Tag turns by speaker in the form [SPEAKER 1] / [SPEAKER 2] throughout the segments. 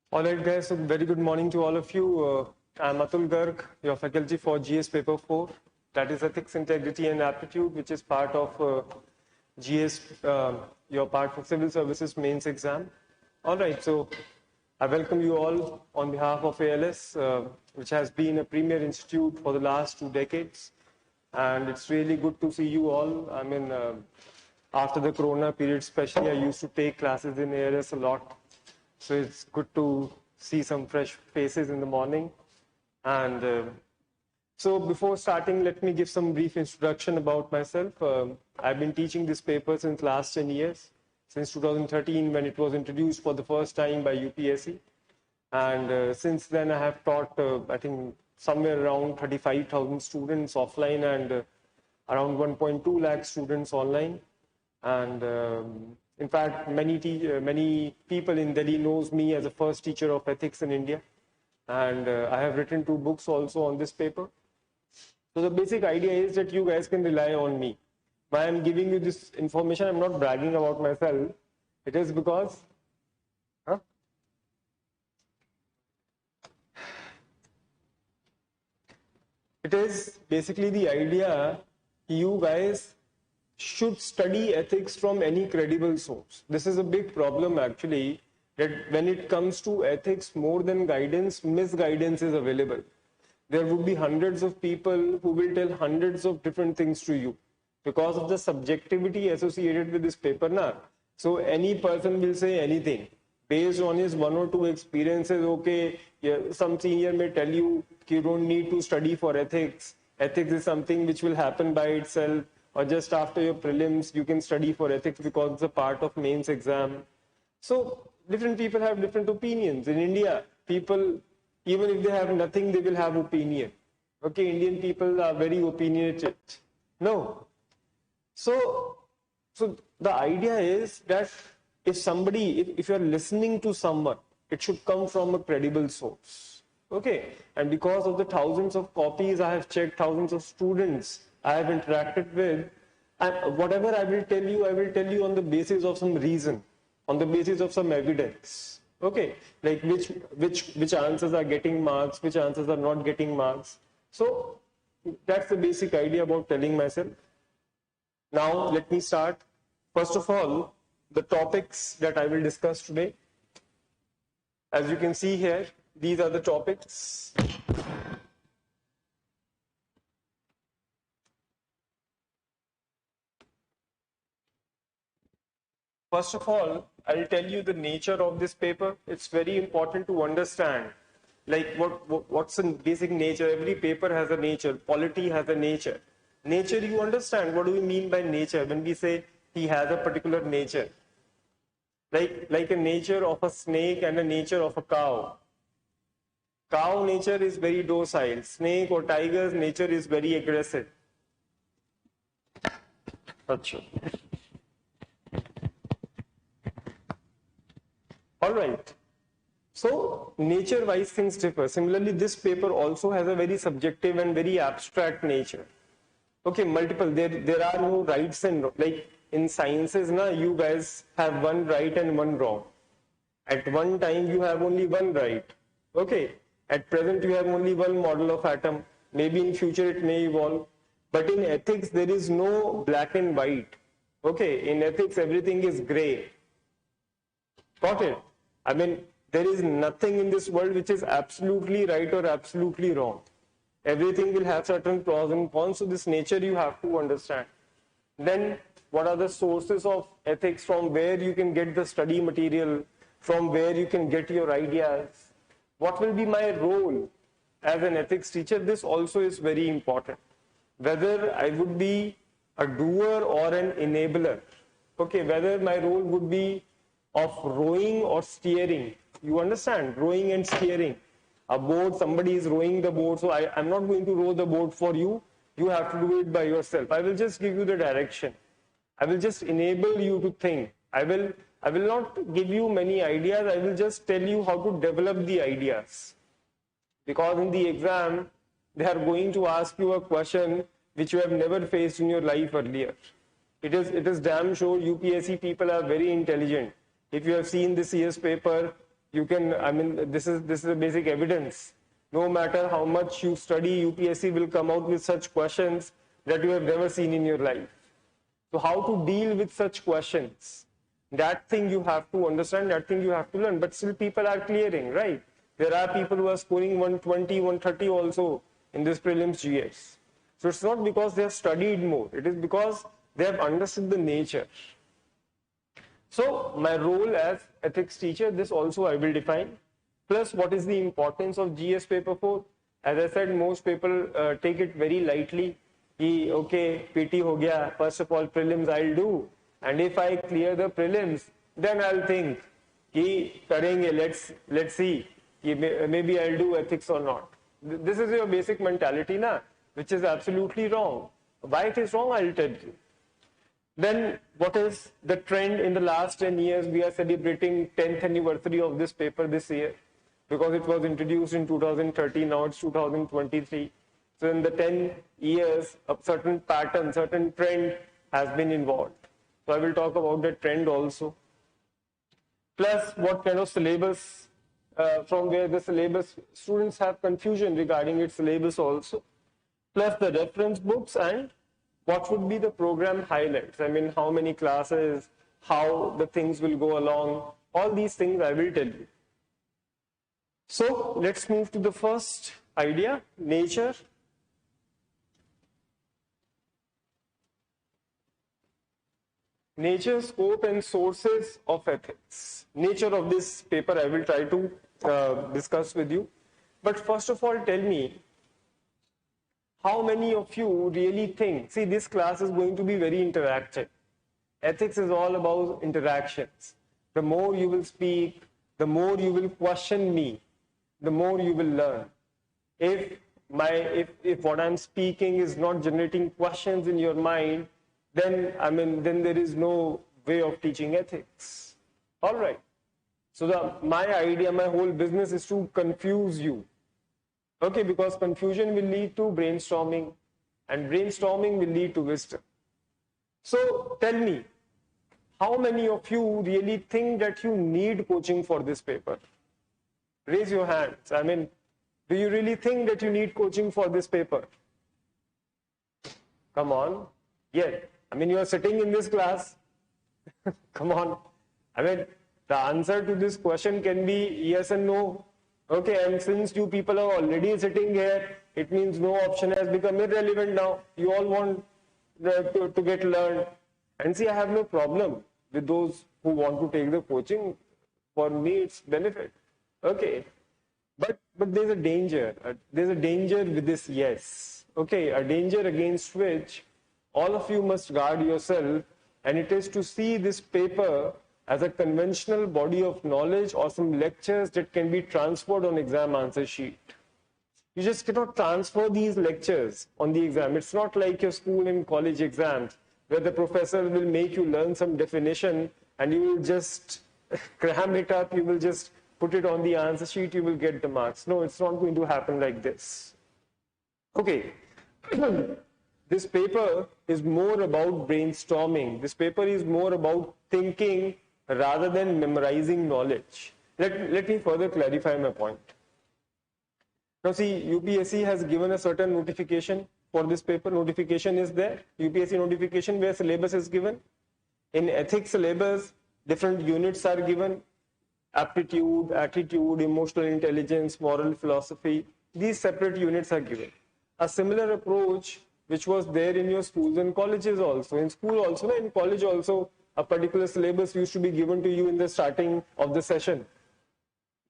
[SPEAKER 1] All right, guys. So very good morning to all of you. I'm Atul Garg, your faculty for GS Paper 4. That is Ethics, Integrity and Aptitude, which is part of GS, your part for Civil Services Mains exam. All right, so I welcome you all on behalf of ALS, which has been a premier institute for the last 2 decades. And it's really good to see you all. I mean, after the Corona period, especially, I used to take classes in ALS a lot. So it's good to see some fresh faces in the morning. And so before starting, let me give some brief introduction about myself. I've been teaching this paper since last 10 years, since 2013 when it was introduced for the first time by UPSC. And since then I have taught, I think, somewhere around 35,000 students offline and around 1.2 lakh students online. And in fact, many people in Delhi knows me as a first teacher of ethics in India. And I have written 2 books also on this paper. So the basic idea is that you guys can rely on me. Why I'm giving you this information, I'm not bragging about myself. It is because, it is basically the idea you guys should study ethics from any credible source. This is a big problem actually, that when it comes to ethics, more than guidance, misguidance is available. There would be hundreds of people who will tell hundreds of different things to you because of the subjectivity associated with this paper. So any person will say anything based on his 1 or 2 experiences. Okay, yeah, some senior may tell you you don't need to study for ethics. Ethics is something which will happen by itself, or just after your prelims you can study for ethics because it's a part of mains exam. So different people have different opinions. In India, people, even if they have nothing, they will have opinion. Okay, Indian people are very opinionated. No. So the idea is that if you're listening to someone, it should come from a credible source. Okay, and because of the thousands of copies I have checked, thousands of students I have interacted with, and whatever I will tell you on the basis of some reason, on the basis of some evidence. Okay, like which answers are getting marks, which answers are not getting marks. So that's the basic idea about telling myself. Now let me start. First of all, the topics that I will discuss today. As you can see here, these are the topics. First of all, I'll tell you the nature of this paper. It's very important to understand, like what's the basic nature. Every paper has a nature. Polity has a nature. Nature, you understand. What do we mean by nature? When we say he has a particular nature, like a nature of a snake and a nature of a cow. Cow nature is very docile. Snake or tiger's nature is very aggressive. Achha. All right. So nature-wise things differ. Similarly, this paper also has a very subjective and very abstract nature. Okay, multiple. There are no rights and wrongs. Like in sciences, you guys have one right and one wrong. At one time, you have only one right. Okay. At present, you have only one model of atom. Maybe in future it may evolve. But in ethics, there is no black and white. Okay. In ethics, everything is gray. Got it? I mean, there is nothing in this world which is absolutely right or absolutely wrong. Everything will have certain pros and cons. So this nature you have to understand. Then what are the sources of ethics, from where you can get the study material, from where you can get your ideas? What will be my role as an ethics teacher? This also is very important. Whether I would be a doer or an enabler. Okay, whether my role would be of rowing or steering. You understand? Rowing and steering. A boat, somebody is rowing the boat, so I'm not going to row the boat for you. You have to do it by yourself. I will just give you the direction. I will just enable you to think. I will not give you many ideas. I will just tell you how to develop the ideas. Because in the exam, they are going to ask you a question which you have never faced in your life earlier. It is damn sure UPSC people are very intelligent. If you have seen the CS paper, You can, I mean, this is a basic evidence. No matter how much you study, UPSC will come out with such questions that you have never seen in your life. So how to deal with such questions? That thing you have to understand, that thing you have to learn. But still people are clearing, right? There are people who are scoring 120, 130 also in this prelims GS. So it's not because they have studied more. It is because they have understood the nature. So my role as ethics teacher, this also I will define. Plus, what is the importance of GS paper 4? As I said, most people take it very lightly. Okay, PT ho gaya. First of all, prelims I'll do. And if I clear the prelims, then I'll think, ki karenge, let's see, maybe I'll do ethics or not. This is your basic mentality, na, which is absolutely wrong. Why it is wrong, I'll tell you. Then what is the trend in the last 10 years? We are celebrating 10th anniversary of this paper this year because it was introduced in 2013, now it's 2023. So in the 10 years, a certain pattern, certain trend has been involved. So I will talk about that trend also. Plus what kind of syllabus, from where the syllabus, students have confusion regarding its syllabus also. Plus the reference books and what would be the program highlights? I mean, how many classes, how the things will go along, all these things I will tell you. So let's move to the first idea, nature. Nature, scope and sources of ethics. Nature of this paper I will try to discuss with you. But first of all, tell me, how many of you really think, see, this class is going to be very interactive. Ethics is all about interactions. The more you will speak, the more you will question me, the more you will learn. If what I'm speaking is not generating questions in your mind, then there is no way of teaching ethics. All right. So my idea, my whole business is to confuse you. Okay, because confusion will lead to brainstorming, and brainstorming will lead to wisdom. So tell me, how many of you really think that you need coaching for this paper? Raise your hands. I mean, do you really think that you need coaching for this paper? Come on. Yeah. I mean, you are sitting in this class. Come on. I mean, the answer to this question can be yes and no. Okay, and since you people are already sitting here, it means no option has become irrelevant now. You all want to get learned. And see, I have no problem with those who want to take the coaching. For me, it's benefit. Okay, but there's a danger. There's a danger with this yes. Okay, a danger against which all of you must guard yourself, and it is to see this paper as a conventional body of knowledge or some lectures that can be transferred on exam answer sheet. You just cannot transfer these lectures on the exam. It's not like your school and college exams where the professor will make you learn some definition and you will just cram it up, you will just put it on the answer sheet, you will get the marks. No, it's not going to happen like this. Okay. This paper is more about brainstorming. This paper is more about thinking rather than memorizing knowledge. Let me further clarify my point. Now see, UPSC has given a certain notification for this paper. Notification is there, UPSC notification where syllabus is given. In ethics syllabus, different units are given. Aptitude, attitude, emotional intelligence, moral philosophy. These separate units are given. A similar approach which was there in your schools and colleges also. In school also, in college also, a particular syllabus used to be given to you in the starting of the session.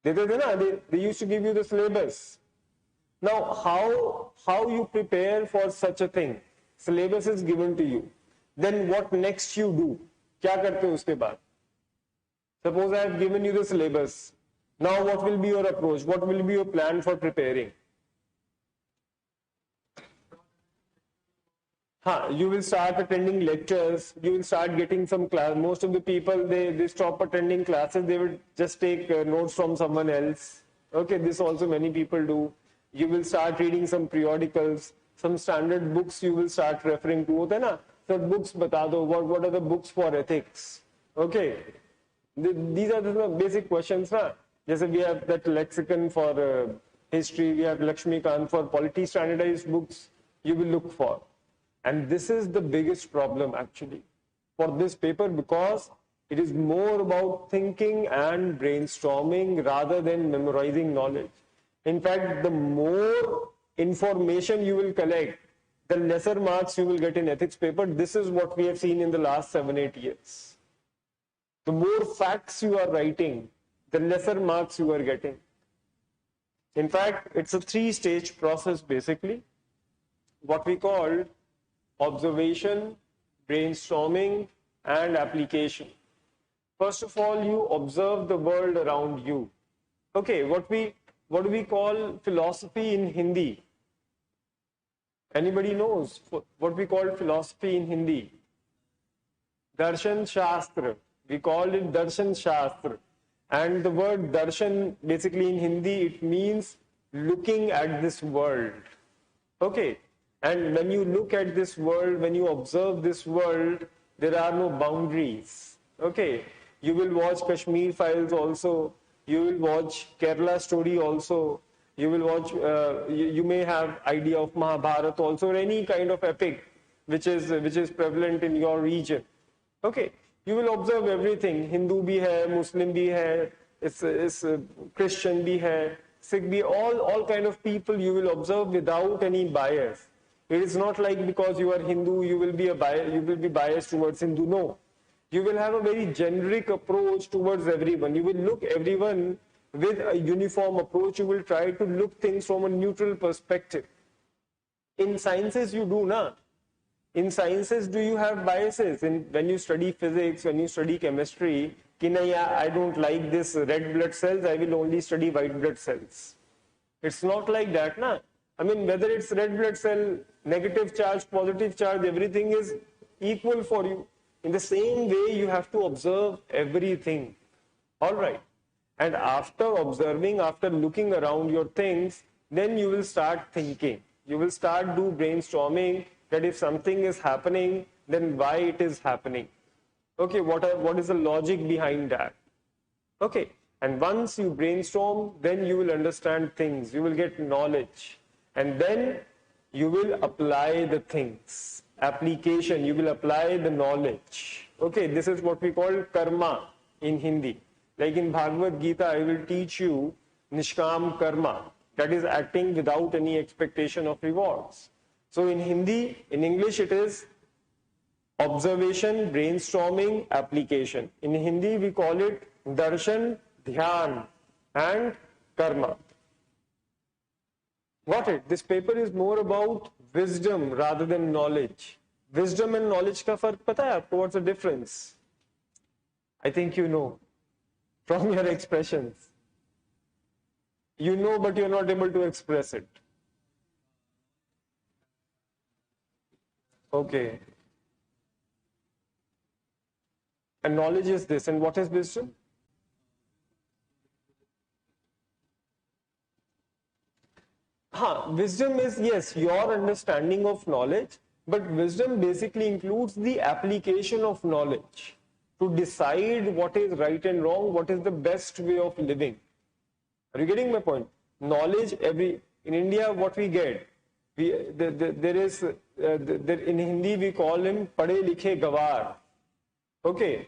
[SPEAKER 1] They used to give you the syllabus. Now, how you prepare for such a thing? Syllabus is given to you. Then what next you do? क्या करते हो उसके बाद? Suppose I have given you the syllabus. Now what will be your approach? What will be your plan for preparing? You will start attending lectures, you will start getting some class. Most of the people, they stop attending classes, they will just take notes from someone else. Okay, this also many people do. You will start reading some periodicals, some standard books you will start referring to. Hota na? So books bata do, what are the books for ethics? Okay, these are the basic questions. Na? Just we have that lexicon for history, we have Lakshmikant for polity standardized books you will look for. And this is the biggest problem actually for this paper, because it is more about thinking and brainstorming rather than memorizing knowledge. In fact, the more information you will collect, the lesser marks you will get in ethics paper. This is what we have seen in the last 7-8 years. The more facts you are writing, the lesser marks you are getting. In fact, it's a 3-stage process basically. What we call observation, brainstorming, and application. First of all, you observe the world around you. Okay, what do we call philosophy in Hindi? Anybody knows what we call philosophy in Hindi? Darshan Shastra. We call it Darshan Shastra. And the word darshan basically in Hindi, it means looking at this world. Okay. And when you look at this world, when you observe this world, there are no boundaries. Okay. You will watch Kashmir Files also. You will watch Kerala Story also. You will watch, you may have idea of Mahabharata also, or any kind of epic which is prevalent in your region. Okay. You will observe everything. Hindu bhi hai, Muslim bhi hai, is Christian bhi hai, Sikh bhi, all kind of people you will observe without any bias. It is not like because you are Hindu, you will be biased towards Hindu. No. You will have a very generic approach towards everyone. You will look everyone with a uniform approach. You will try to look things from a neutral perspective. In sciences, you do not. In sciences, do you have biases? When you study physics, when you study chemistry, I don't like this red blood cells, I will only study white blood cells. It's not like that, na? I mean, whether it's red blood cell, negative charge, positive charge, everything is equal for you. In the same way, you have to observe everything. All right. And after observing, after looking around your things, then you will start thinking. You will start do brainstorming that if something is happening, then why it is happening. Okay, what is the logic behind that? Okay, and once you brainstorm, then you will understand things. You will get knowledge. And then you will apply the things. Application, you will apply the knowledge. Okay, this is what we call karma in Hindi. Like in Bhagavad Gita, I will teach you Nishkam Karma. That is acting without any expectation of rewards. So in Hindi, in English it is observation, brainstorming, application. In Hindi we call it darshan, dhyan and karma. Got it? This paper is more about wisdom rather than knowledge. Wisdom and knowledge ka fark pata hai aapko? What's the difference? I think you know from your expressions. You know, but you're not able to express it. Okay. And knowledge is this. And what is wisdom? Wisdom is, yes, your understanding of knowledge, but wisdom basically includes the application of knowledge to decide what is right and wrong, what is the best way of living. Are you getting my point? Knowledge, in India, what we get, in Hindi we call him Pade Likhe Gawar. Okay,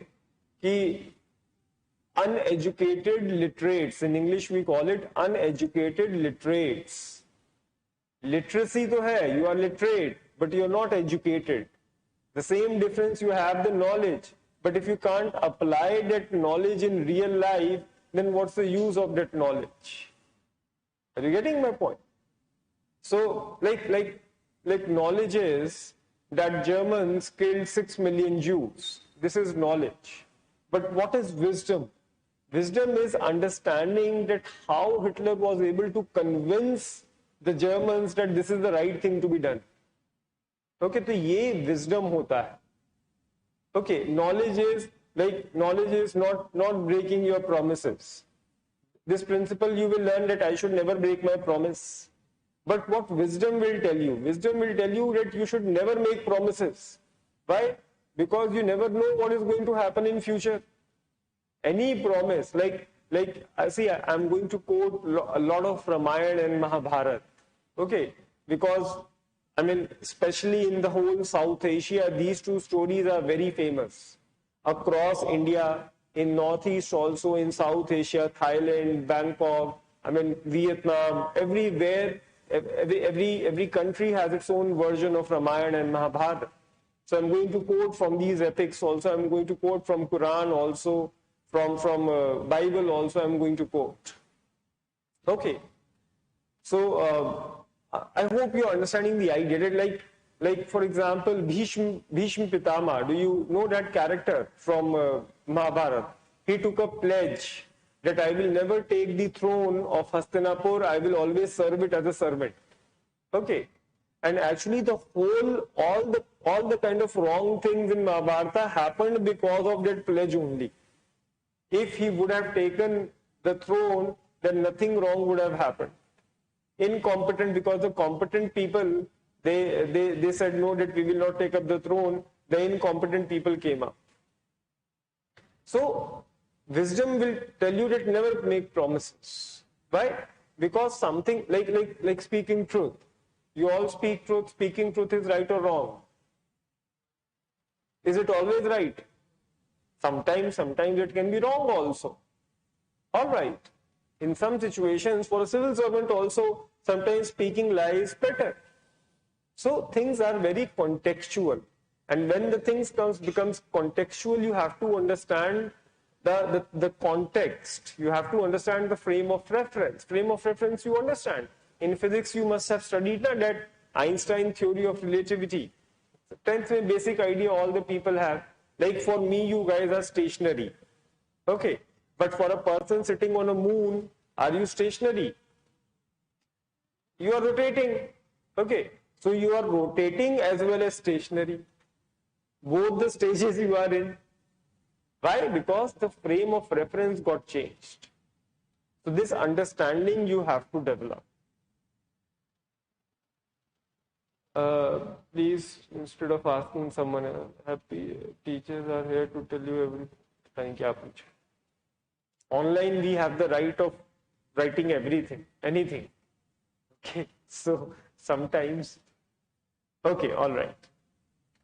[SPEAKER 1] uneducated literates. In English we call it uneducated literates. Literacy to hai, you are literate, but you are not educated. The same difference, you have the knowledge, but if you can't apply that knowledge in real life, then what's the use of that knowledge? Are you getting my point? So, like knowledge is that Germans killed 6 million Jews. This is knowledge. But what is wisdom? Wisdom is understanding that how Hitler was able to convince the Germans that this is the right thing to be done. Okay, so ye wisdom hota hai. Okay, knowledge is not breaking your promises. This principle you will learn that I should never break my promise. But what wisdom will tell you? Wisdom will tell you that you should never make promises. Why? Because you never know what is going to happen in future. Any promise, like like I see, I'm going to quote a lot of Ramayana and Mahabharata. Okay, because I mean, especially in the whole South Asia, these two stories are very famous. Across India, in Northeast also, in South Asia, Thailand, Bangkok, I mean, Vietnam, everywhere, every country has its own version of Ramayana and Mahabharata. So I'm going to quote from these epics also. I'm going to quote from Quran also, from Bible also. I'm going to quote. Okay. So I hope you're understanding the idea. Like for example, Bhishma Pitama. Do you know that character from Mahabharata? He took a pledge that I will never take the throne of Hastinapur. I will always serve it as a servant. Okay. And actually all the kind of wrong things in Mahabharata happened because of that pledge only. If he would have taken the throne, then nothing wrong would have happened. Incompetent, because the competent people, they said no, that we will not take up the throne. The incompetent people came up. So wisdom will tell you that never make promises. Why? Because something like speaking truth. You all speak truth. Speaking truth is right or wrong? Is it always right? Sometimes it can be wrong also. All right. In some situations, for a civil servant also, sometimes speaking lies better. So things are very contextual. And when the things becomes contextual, you have to understand the context. You have to understand the frame of reference. Frame of reference you understand. In physics, you must have studied that Einstein theory of relativity. 10th basic idea all the people have. Like for me, you guys are stationary. Okay. But for a person sitting on a moon, are you stationary? You are rotating. Okay. So you are rotating as well as stationary. Both the stages you are in. Why? Because the frame of reference got changed. So this understanding you have to develop. Please, instead of asking someone else, happy teachers are here to tell you everything. Online, we have the right of writing everything, anything. Okay, so sometimes, okay, all right.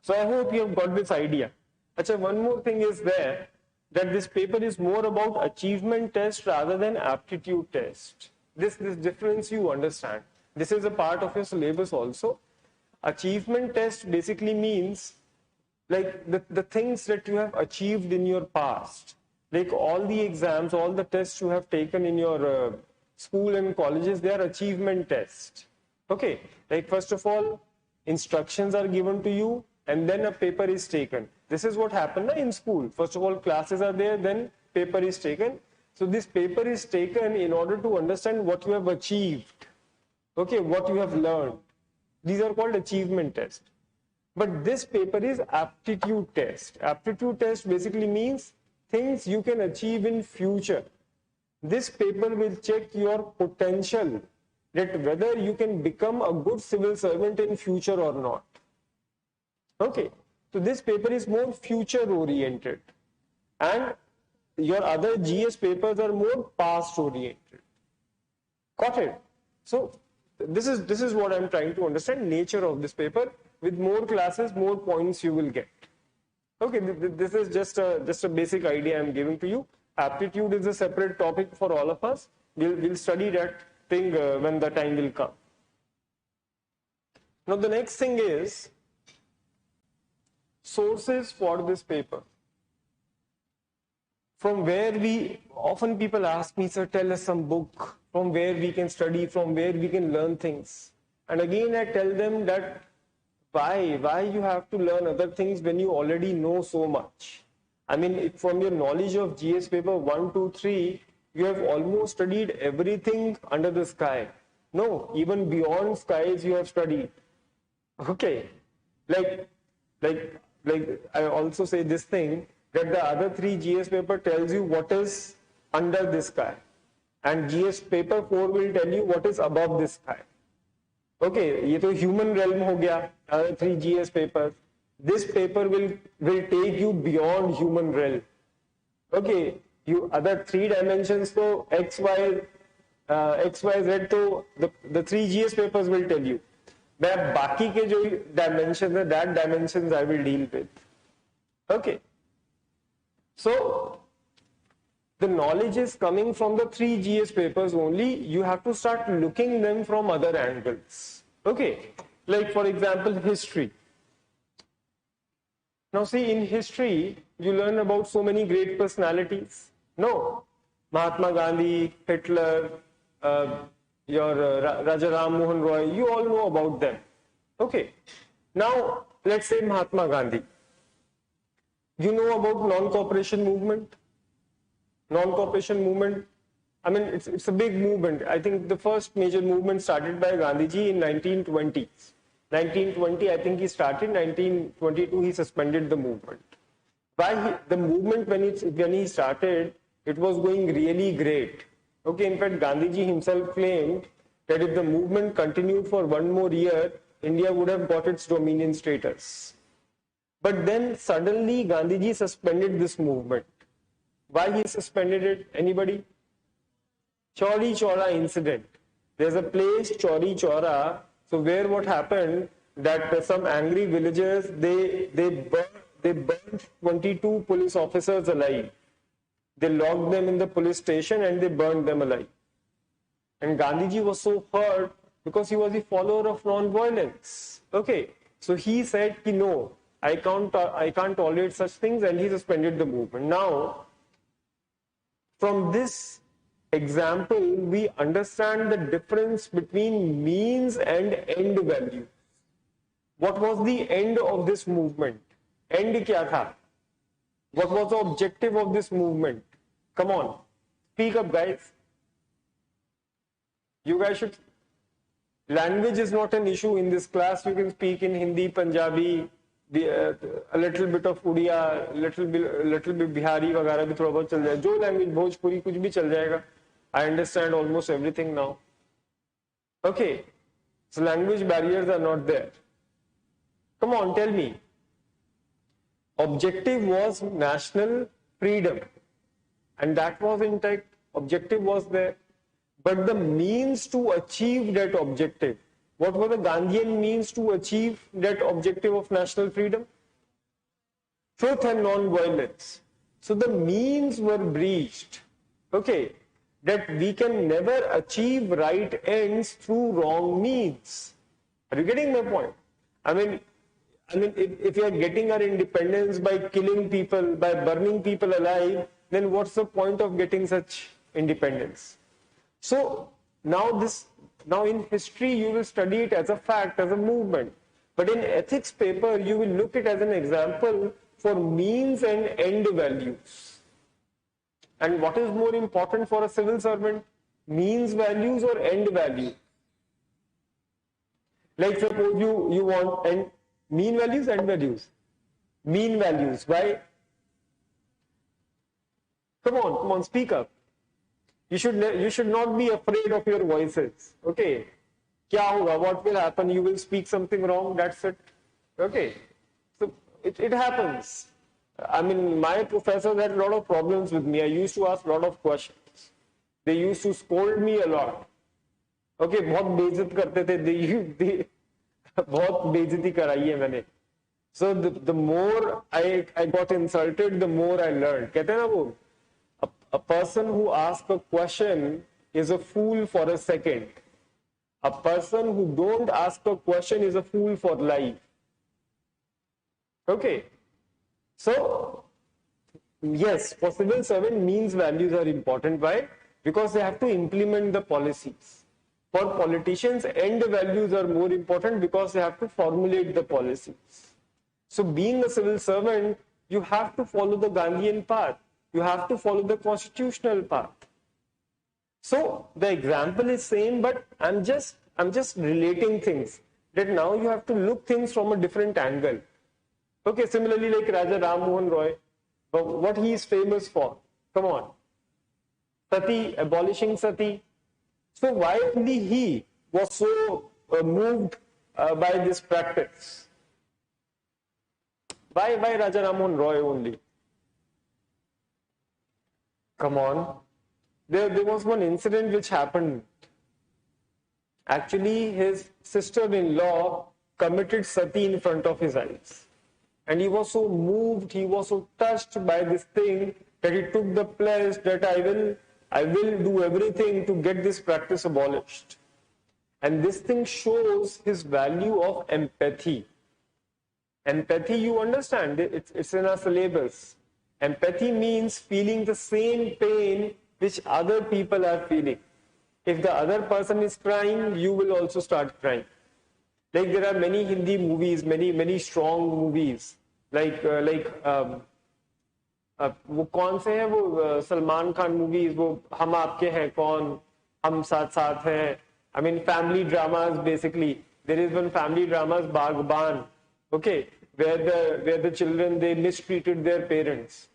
[SPEAKER 1] So I hope you have got this idea. Achha, one more thing is there, that this paper is more about achievement test rather than aptitude test. This difference you understand. This is a part of your syllabus also. Achievement test basically means like the things that you have achieved in your past. Like all the exams, all the tests you have taken in your school and colleges, they are achievement tests. Okay, like first of all, instructions are given to you and then a paper is taken. This is what happened in school. First of all, classes are there, then paper is taken. So this paper is taken in order to understand what you have achieved. Okay, what you have learned. These are called achievement tests. But this paper is aptitude test. Aptitude test basically means things you can achieve in future. This paper will check your potential, that whether you can become a good civil servant in future or not. Okay, so this paper is more future oriented and your other GS papers are more past oriented. Got it? So this is what I'm trying to understand, nature of this paper. With more classes, more points you will get. Okay, this is just a basic idea I'm giving to you. Aptitude is a separate topic for all of us. We'll study that thing when the time will come. Now the next thing is sources for this paper. From where often people ask me, sir, tell us some book from where we can study, from where we can learn things. And again, I tell them that why you have to learn other things when you already know so much. I mean, from your knowledge of GS paper 1, 2, 3, you have almost studied everything under the sky. No, even beyond skies you have studied. Okay, like I also say this thing, that the other 3 GS paper tells you what is under the sky, and GS paper 4 will tell you what is above the sky. Okay, ये तो human realm हो गया, other 3 GS papers. This paper will take you beyond human realm. Okay, You other three dimensions, so X, Y, Z, so the three GS papers will tell you. मैं बाकी के जो dimensions है, that dimensions I will deal with. Okay. So the knowledge is coming from the three GS papers only. You have to start looking them from other angles. Okay. Like for example, history. Now see, in history, you learn about so many great personalities. No. Mahatma Gandhi, Hitler, Raja Ram Mohan Roy, you all know about them. Okay. Now, let's say Mahatma Gandhi. You know about non-cooperation movement? Non-cooperation movement, I mean, it's a big movement. I think the first major movement started by Gandhiji in 1920s. 1920, I think he started. 1922, he suspended the movement. The movement, when he started, it was going really great. Okay, in fact, Gandhiji himself claimed that if the movement continued for one more year, India would have got its dominion status. But then suddenly Gandhiji suspended this movement. Why he suspended it? Anybody? Chauri Chaura incident. There's a place, Chauri Chaura, so where what happened, that some angry villagers, they burned 22 police officers alive. They locked them in the police station and they burned them alive. And Gandhiji was so hurt because he was a follower of non-violence. Okay, so he said, no, I can't tolerate such things, and he suspended the movement. Now, from this example, we understand the difference between means and end value. What was the end of this movement? End kya tha? What was the objective of this movement? Come on, speak up, guys. You guys should. Language is not an issue in this class. You can speak in Hindi, Punjabi, a little bit of Udiya, little bit Bihari वगैरह भी थोड़ा बहुत चल जाए. जो language Bhojpuri कुछ भी चल जाएगा. I understand almost everything now. Okay, so language barriers are not there. Come on, tell me. Objective was national freedom, and that was intact. Objective was there, but the means to achieve that objective. What were the Gandhian means to achieve that objective of national freedom? Truth and non-violence. So the means were breached. Okay, that we can never achieve right ends through wrong means. Are you getting my point? I mean, if we are getting our independence by killing people, by burning people alive, then what's the point of getting such independence? So now in history, you will study it as a fact, as a movement. But in ethics paper, you will look at it as an example for means and end values. And what is more important for a civil servant? Means values or end value? Like suppose you want mean values, end values. Mean values. Why? Come on, speak up. You should not be afraid of your voices. Okay. Kya hoga? What will happen? You will speak something wrong. That's it. Okay. So it happens. I mean, my professors had a lot of problems with me. I used to ask a lot of questions. They used to scold me a lot. Okay, बहुत बेइज्जत करते थे. बहुत बेइज्जती कराई है मैंने. So the more I got insulted, the more I learned. कहते हैं ना वो, a person who asks a question is a fool for a second. A person who don't ask a question is a fool for life. Okay. So, yes, for civil servant, means values are important. Why? Because they have to implement the policies. For politicians, end values are more important because they have to formulate the policies. So being a civil servant, you have to follow the Gandhian path. You have to follow the constitutional path. So the example is same, but I'm just relating things. That now you have to look things from a different angle. Okay, similarly like Raja Ram Mohan Roy, what he is famous for. Come on. Sati, abolishing Sati. So why only he was so moved by this practice? Why Raja Ram Mohan Roy only? Come on. There was one incident which happened. Actually, his sister-in-law committed sati in front of his eyes. And he was so moved, he was so touched by this thing that he took the pledge that I will do everything to get this practice abolished. And this thing shows his value of empathy. Empathy, you understand, it's in our syllabus. Empathy means feeling the same pain which other people are feeling. If the other person is crying, you will also start crying. Like there are many Hindi movies, many strong movies. वो कौन से हैं वो Salman Khan movies वो हम आपके हैं कौन हम साथ साथ हैं I mean family dramas basically. There is one family dramas Bagban, okay, where the children they mistreated their parents.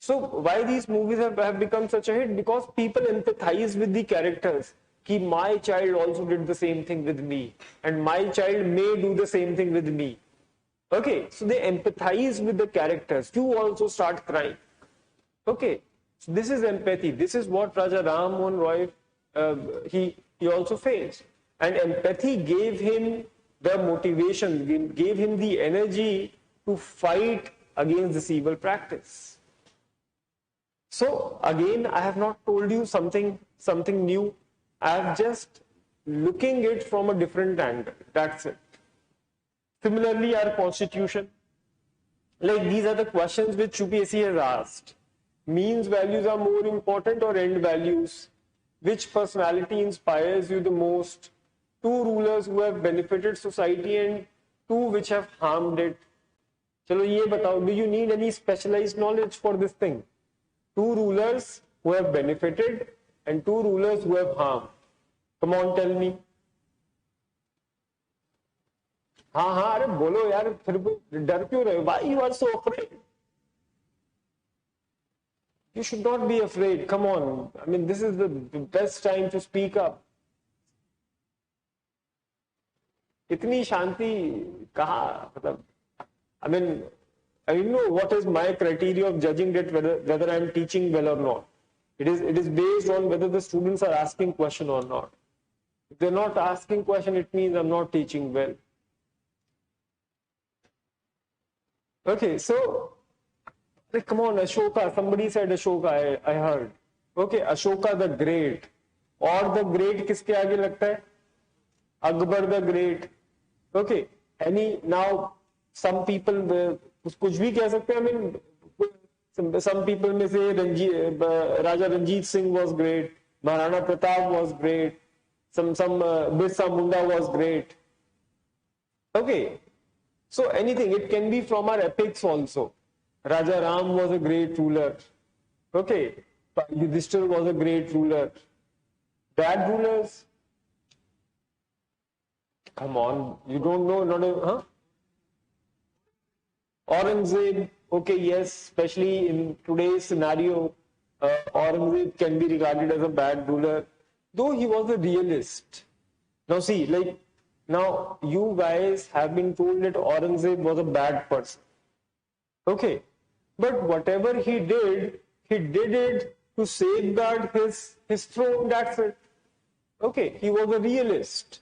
[SPEAKER 1] So why these movies have become such a hit? Because people empathize with the characters. Ki my child also did the same thing with me, and my child may do the same thing with me. Okay, so they empathize with the characters. You also start crying. Okay, so this is empathy. This is what Raja Ram Mohan Roy he also faced, and empathy gave him the motivation, gave him the energy to fight against this evil practice. So again, I have not told you something new. I have just looking it from a different angle. That's it. Similarly, our constitution, like these are the questions which UPSC has asked. Means values are more important or end values? Which personality inspires you the most? Two rulers who have benefited society and two which have harmed it. Chalo ye batao, do you need any specialized knowledge for this thing? Two rulers who have benefited and two rulers who have harmed. Come on, tell me. हाँ अरे बोलो यार फिर डर क्यों रहे हो? Why you are so afraid? You should not be afraid. Come on. I mean, this is the best time to speak up. इतनी शांति कहाँ मतलब? I mean, I know what is my criteria of judging that whether I am teaching well or not. It is based on whether the students are asking question or not. If they're not asking question, it means I'm not teaching well. Okay, so like, come on, Ashoka. Somebody said Ashoka. I heard. Okay, Ashoka the Great. और the Great किसके आगे लगता है? Akbar the Great. Okay. Now some people कुछ भी कह सकते हैं. I mean, some people may say Raja Ranjit Singh was great. Maharana Pratap was great. Some Birsa Munda was great. Okay. So anything, it can be from our epics also. Raja Ram was a great ruler. Okay. Yudhishthir was a great ruler. Bad rulers? Come on, you don't know, Aurangzeb, okay, yes, especially in today's scenario, Aurangzeb can be regarded as a bad ruler, though he was a realist. Now see, like, now you guys have been told that Aurangzeb was a bad person. Okay, but whatever he did it to safeguard his throne, that's it. Okay, he was a realist.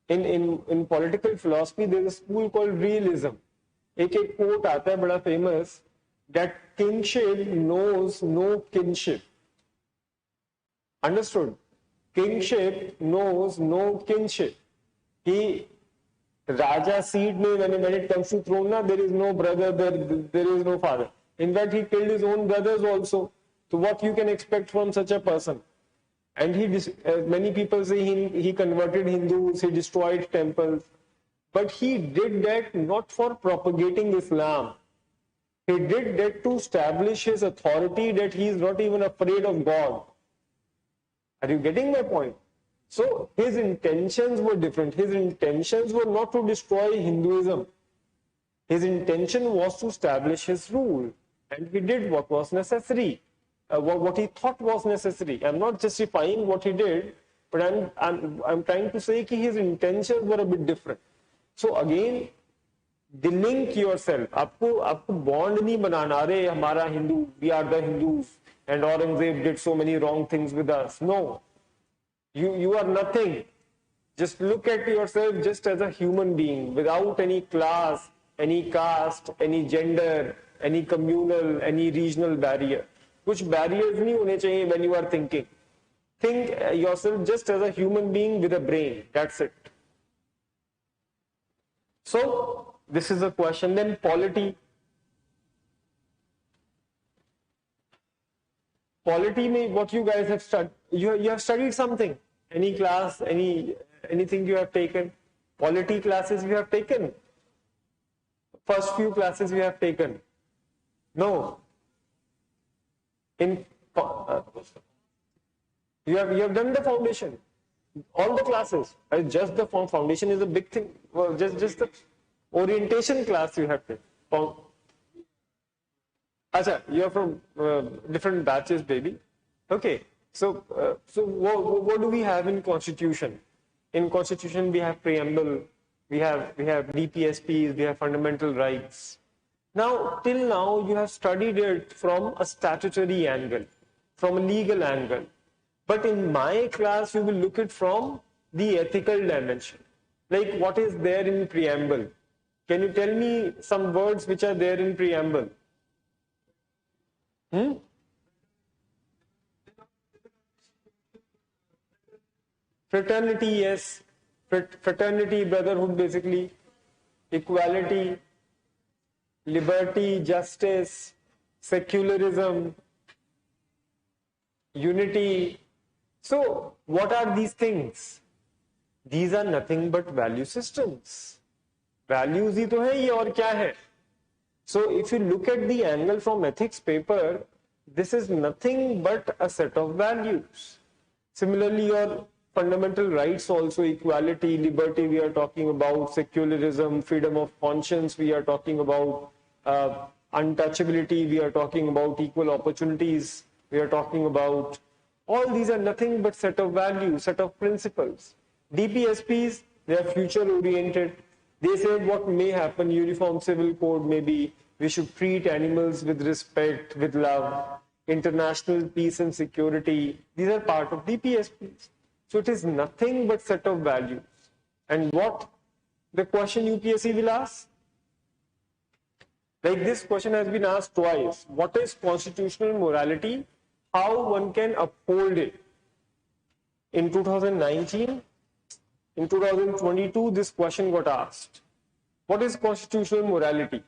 [SPEAKER 1] In political philosophy, there is a school called realism. एक quote आता है बड़ा famous, that kingship knows no kinship. Understood? Kingship knows no kinship. He Raja seed when it comes to throne, there is no brother, there is no father. In fact, he killed his own brothers also. So what you can expect from such a person? And many people say he converted Hindus, he destroyed temples. But he did that not for propagating Islam. He did that to establish his authority, that he is not even afraid of God. Are you getting my point? So his intentions were different. His intentions were not to destroy Hinduism. His intention was to establish his rule. And he did what was necessary. What he thought was necessary. I'm not justifying what he did, but I'm trying to say that his intentions were a bit different. So again, delink yourself. आपको bond नहीं बनाना. अरे हमारा Hindu, we are the Hindus. and Aurangzeb did so many wrong things with us. No, you are nothing. Just look at yourself just as a human being without any class, any caste, any gender, any communal, any regional barrier. कुछ barriers नहीं होने चाहिए when you are thinking. Think yourself just as a human being with a brain. That's it. So this is a question. Then polity. Polity means what you guys have studied. You have studied something. Any class, anything you have taken. Polity classes you have taken. First few classes you have taken. No. You have done the foundation. All the classes. Just the foundation is a big thing. Well, just the orientation class you have taken. Acha, you are from different batches, baby. Okay. So what do we have in Constitution? In Constitution, we have preamble, we have DPSPs, we have fundamental rights. Now, till now, you have studied it from a statutory angle, from a legal angle. But in my class, you will look at from the ethical dimension. Like what is there in preamble? Can you tell me some words which are there in preamble? Fraternity, yes. Fraternity, brotherhood, basically. Equality, liberty, justice, secularism, unity. So, what are these things? These are nothing but value systems. Values ही तो है ये और क्या है? So, if you look at the angle from ethics paper, this is nothing but a set of values. Similarly, your fundamental rights also, equality, liberty we are talking about, secularism, freedom of conscience we are talking about, untouchability we are talking about, equal opportunities we are talking about. All these are nothing but set of values, set of principles. DPSPs, they are future oriented. They said what may happen, uniform civil code maybe, we should treat animals with respect, with love, international peace and security. These are part of DPSPs. So it is nothing but set of values. And what the question UPSC will ask? Like this question has been asked twice. What is constitutional morality? How one can uphold it? In 2019, in 2022, this question got asked. What is constitutional morality?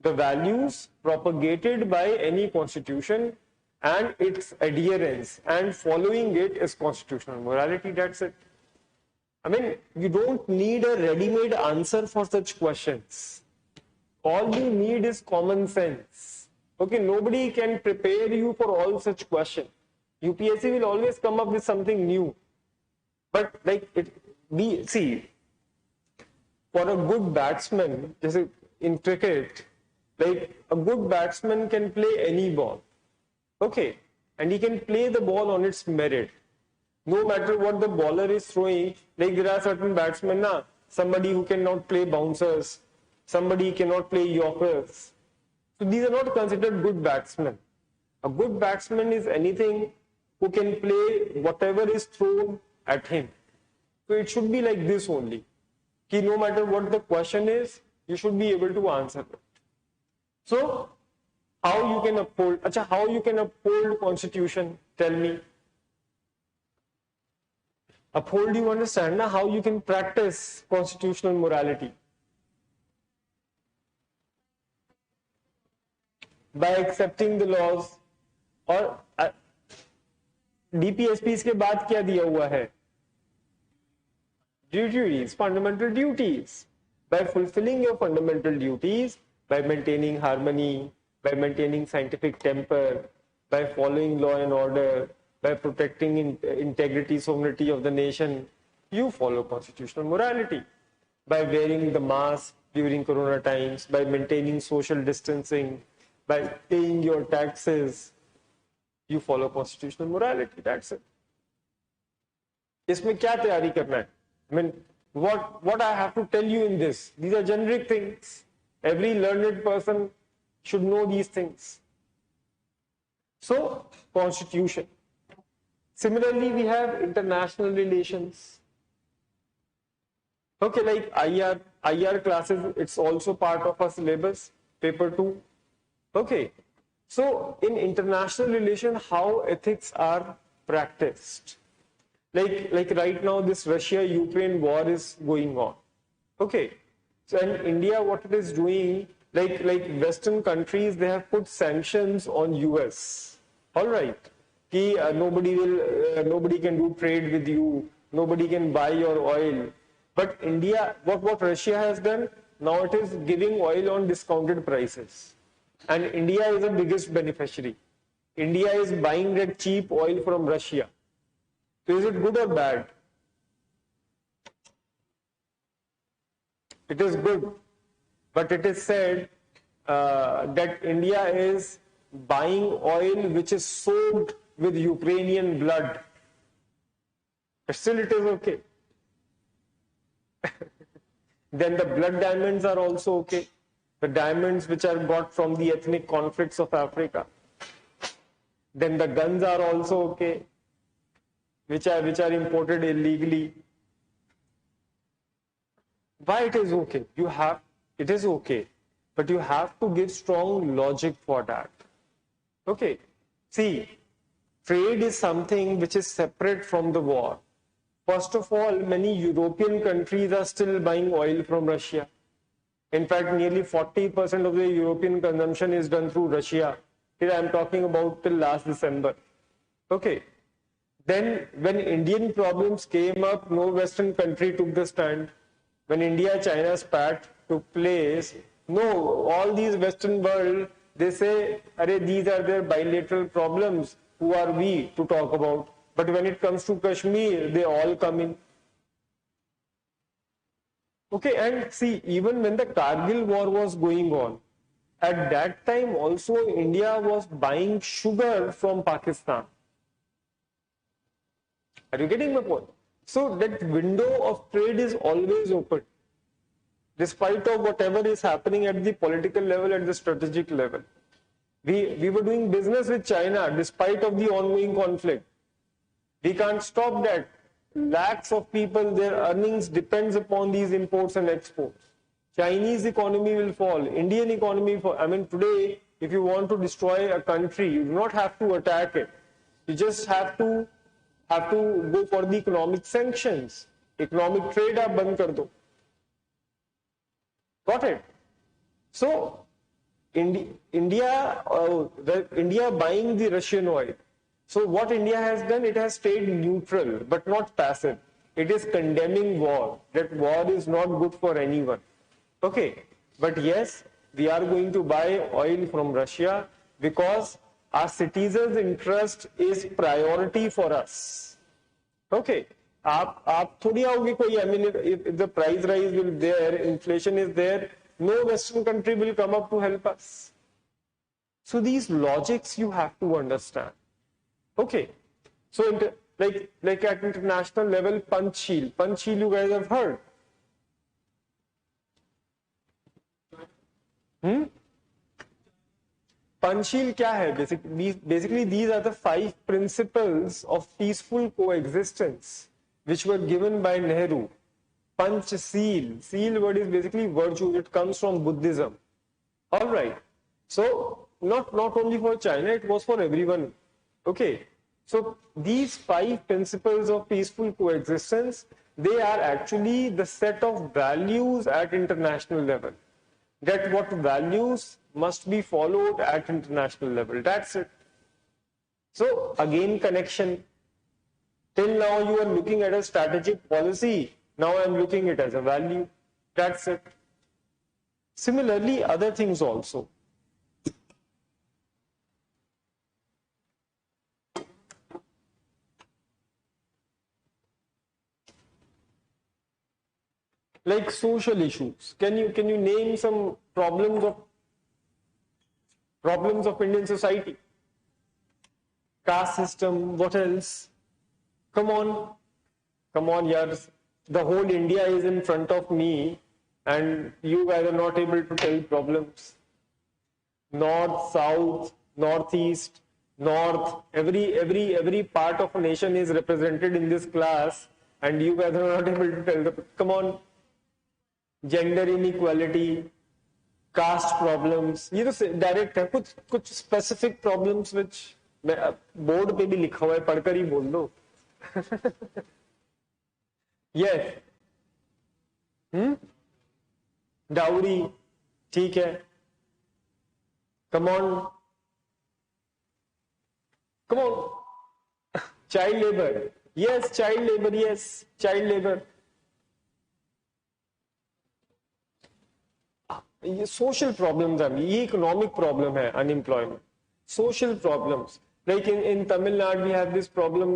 [SPEAKER 1] The values propagated by any constitution and its adherence and following it is constitutional morality. That's it. I mean, you don't need a ready-made answer for such questions. All you need is common sense. Okay, nobody can prepare you for all such questions. UPSC will always come up with something new. But like see, for a good batsman, just in cricket, like a good batsman can play any ball. Okay, and he can play the ball on its merit. No matter what the bowler is throwing, like there are certain batsmen, somebody who cannot play bouncers, somebody cannot play yorkers. So these are not considered good batsmen. A good batsman is anything who can play whatever is thrown at him. So it should be like this only. Ki no matter what the question is, you should be able to answer it. So, how you can uphold constitution? Tell me. Uphold, you understand na? How you can practice constitutional morality? By accepting the laws. और DPSPs के बाद क्या दिया हुआ है? Duties, fundamental duties. By fulfilling your fundamental duties, by maintaining harmony, by maintaining scientific temper, by following law and order, by protecting integrity, sovereignty of the nation, you follow constitutional morality. By wearing the mask during corona times, by maintaining social distancing, by paying your taxes, you follow constitutional morality. That's it. इसमें क्या तैयारी करना है? I mean, what I have to tell you in this? These are generic things. Every learned person should know these things. So, constitution. Similarly, we have international relations. Okay, like IR classes, it's also part of our syllabus, paper 2. Okay, so in international relation, how ethics are practiced. Like right now, this Russia-Ukraine war is going on. Okay, so in India, what it is doing, like Western countries, they have put sanctions on US. All right, nobody can do trade with you, nobody can buy your oil. But India, what Russia has done, now it is giving oil on discounted prices. And India is the biggest beneficiary. India is buying that cheap oil from Russia. So is it good or bad? It is good. But it is said that India is buying oil which is soaked with Ukrainian blood. But still it is okay. Then the blood diamonds are also okay. The diamonds which are got from the ethnic conflicts of Africa. Then the guns are also okay, which are imported illegally. Why it is okay? It is okay, but you have to give strong logic for that. Okay, see, trade is something which is separate from the war. First of all, many European countries are still buying oil from Russia. In fact, nearly 40% of the European consumption is done through Russia. Here I am talking about till last December. Okay. Then when Indian problems came up, no Western country took the stand. When India-China spat took place, no, all these Western world, they say, "Arey, these are their bilateral problems. Who are we to talk about?" But when it comes to Kashmir, they all come in. Okay, and see, even when the Kargil war was going on, at that time also India was buying sugar from Pakistan. Are you getting my point? So that window of trade is always open, despite of whatever is happening at the political level, at the strategic level. We were doing business with China despite of the ongoing conflict. We can't stop that. Lakhs of people, their earnings depends upon these imports and exports. Chinese economy will fall. Indian economy fall. I mean, today, if you want to destroy a country, you do not have to attack it. You just have to go for the economic sanctions. Economic trade aap band kar do. Got it? So, India buying the Russian oil. So what India has done, it has stayed neutral, but not passive. It is condemning war. That war is not good for anyone. Okay, but yes, we are going to buy oil from Russia because our citizens' interest is priority for us. Okay, आप थोड़ी आओगे कोई, I mean, if the price rise will be there, inflation is there, no Western country will come up to help us. So these logics you have to understand. Okay, so like at international level, Panchsheel you guys have heard. Panchsheel kya hai? Basically these are the 5 principles of peaceful coexistence which were given by Nehru. Panchsheel, seal word is basically virtue, it comes from Buddhism. All right, so not only for China, it was for everyone. Okay, so these 5 principles of peaceful coexistence, they are actually the set of values at international level. That what values must be followed at international level. That's it. So again, connection. Till now you are looking at a strategic policy. Now I am looking at it as a value. That's it. Similarly, other things also. Like social issues. Can you name some problems of Indian society? Caste system, what else? Come on, yes. The whole India is in front of me and you guys are not able to tell problems. North, south, northeast, north, every part of a nation is represented in this class, and you guys are not able to tell the, come on, gender inequality, caste problems, ये तो direct है. कुछ specific problems which board पे भी लिखा हुआ है, पढ़कर ही बोल दो. yes. डाउरी, ठीक है. come on. child labor, yes. child labor. ये सोशल प्रॉब्लम्स है, ये इकोनॉमिक प्रॉब्लम है, unemployment. Social problems like in Tamil Nadu we have this problem,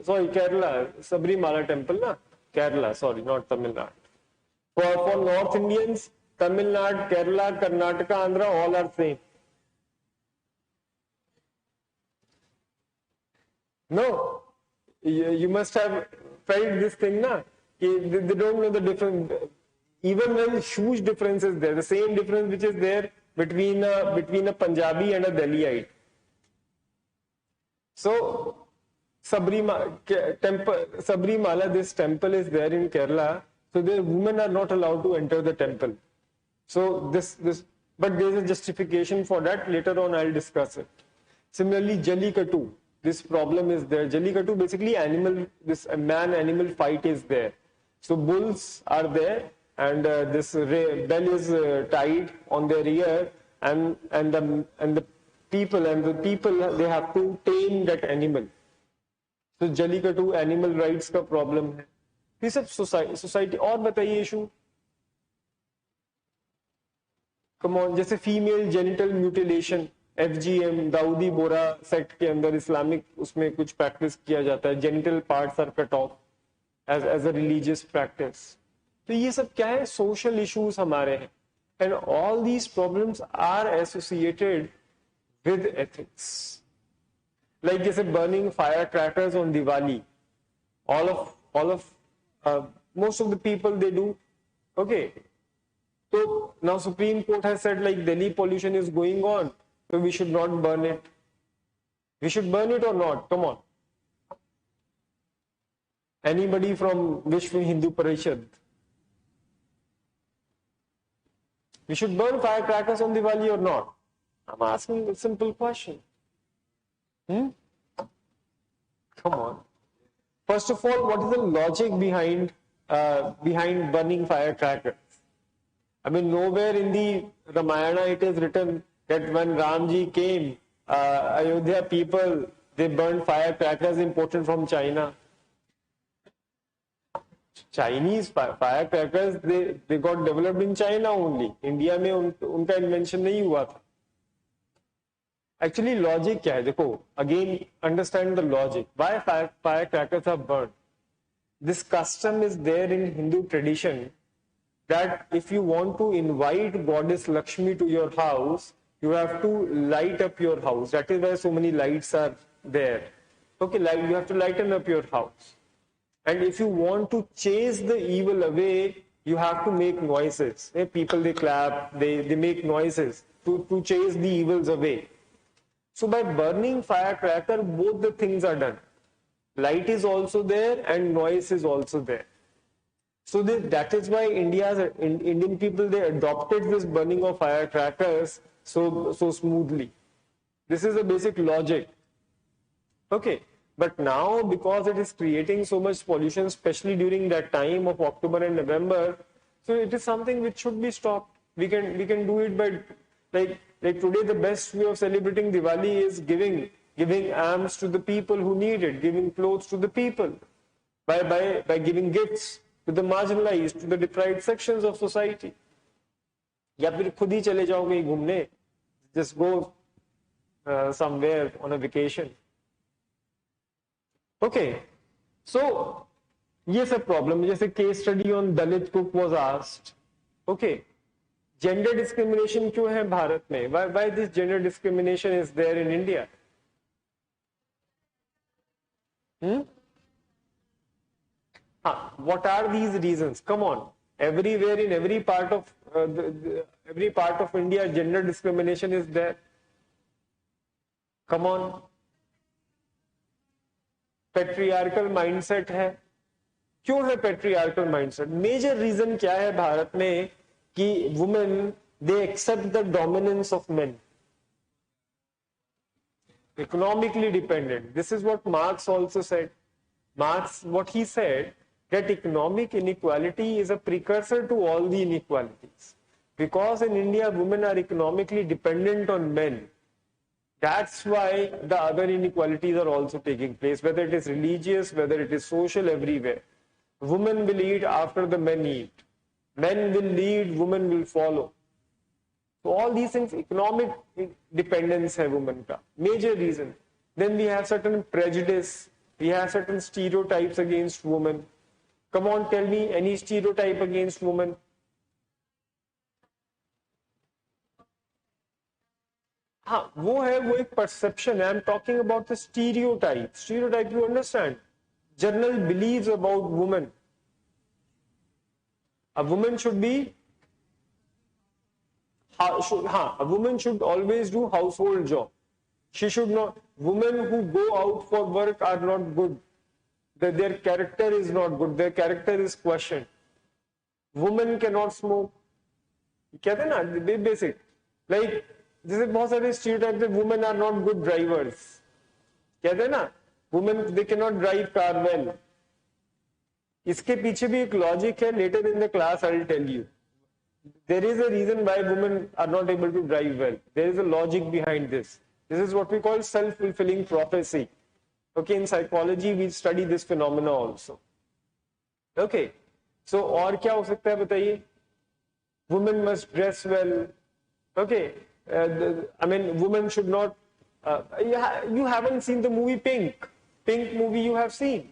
[SPEAKER 1] sorry Kerala, Sabarimala temple ना, Kerala, sorry not Tamil Nadu. For north Indians, Tamil Nadu, Kerala, Karnataka, Andhra, all are same. No, you must have felt this thing na, they don't know the difference. Even when huge difference is there, the same difference which is there between a Punjabi and a Delhiite. So Sabrimala, this temple is there in Kerala. So the women are not allowed to enter the temple. So but there is a justification for that. Later on, I'll discuss it. Similarly, Jallikattu, this problem is there. Jallikattu, basically this man-animal fight is there. So bulls are there, and this bell is tied on their ear, and the people they have to tame that animal. So Jallikattu animal rights का problem है. ये सब society. और बताइए issue. Come on, जैसे female genital mutilation, FGM, Dawoodi Bohra sect के अंदर Islamic उसमें कुछ प्रैक्टिस किया जाता है. genital parts are cut off as a religious practice. तो ये सब क्या है? social issues हमारे हैं. And all these problems are associated with ethics. Like जैसे burning firecrackers on Diwali. Most of the people they do. Okay. So now Supreme Court has said like Delhi pollution is going on, so we should not burn it. We should burn it or not? Come on. Anybody from Vishwa Hindu Parishad? We should burn firecrackers on Diwali or not? I'm asking a simple question. Come on. First of all, what is the logic behind burning firecrackers? I mean, nowhere in the Ramayana it is written that when Ramji came, Ayodhya people, they burned firecrackers imported from China. Chinese firecrackers, they got developed in China only. India में उनका invention नहीं हुआ था. Actually, logic क्या है? देखो, again, understand the logic. Why firecrackers are burned? This custom is there in Hindu tradition that if you want to invite Goddess Lakshmi to your house, you have to light up your house. That is why so many lights are there. Okay, you have to lighten up your house. And if you want to chase the evil away, you have to make noises. People, they clap, they make noises to chase the evils away. So by burning firecracker, both the things are done. Light is also there and noise is also there. So that is why Indian people, they adopted this burning of firecrackers so smoothly. This is the basic logic. Okay. But now, because it is creating so much pollution, especially during that time of October and November, so it is something which should be stopped. We can do it by like today. The best way of celebrating Diwali is giving alms to the people who need it, giving clothes to the people, by giving gifts to the marginalized, to the deprived sections of society. या फिर खुद ही चले जाओ कहीं घूमने, just go somewhere on a vacation. Okay, so ये सब problem. जैसे case study on Dalit cook was asked. Okay, gender discrimination क्यों है भारत में? Why this gender discrimination is there in India? What are these reasons? Come on, everywhere in every part of every part of India, gender discrimination is there. Come on, patriarchal mindset है। क्यों है patriarchal mindset? Major reason क्या है भारत में कि women they accept the dominance of men, economically dependent. This is what Marx also said. Marx, what he said, that economic inequality is a precursor to all the inequalities. Because in India, women are economically dependent on men. That's why the other inequalities are also taking place, whether it is religious, whether it is social, everywhere. Women will eat after the men eat. Men will lead, women will follow. So all these things, economic dependence है women का, major reason. Then we have certain prejudice, we have certain stereotypes against women. Come on, tell me any stereotype against women. हाँ, वो एक perception है. I'm talking about the stereotype. Stereotype, you understand? General beliefs about women. A woman should be a woman should always do household job. She should not. Women who go out for work are not good. Their character is not good. Their character is questioned. Women cannot smoke. कहते हैं ना, basic. Like जैसे बहुत सारे stereotypes that women are not good drivers. कहते हैं ना, women they cannot drive car well. इसके पीछे भी एक logic है. Later in the class I will tell you. There is a reason why women are not able to drive well. There is a logic behind this. This is what we call self-fulfilling prophecy. Okay, in psychology we study this phenomena also. Okay, so और क्या हो सकता है बताइए? Women must dress well. Okay, I mean women should not. You haven't seen the movie Pink. Pink movie you have seen.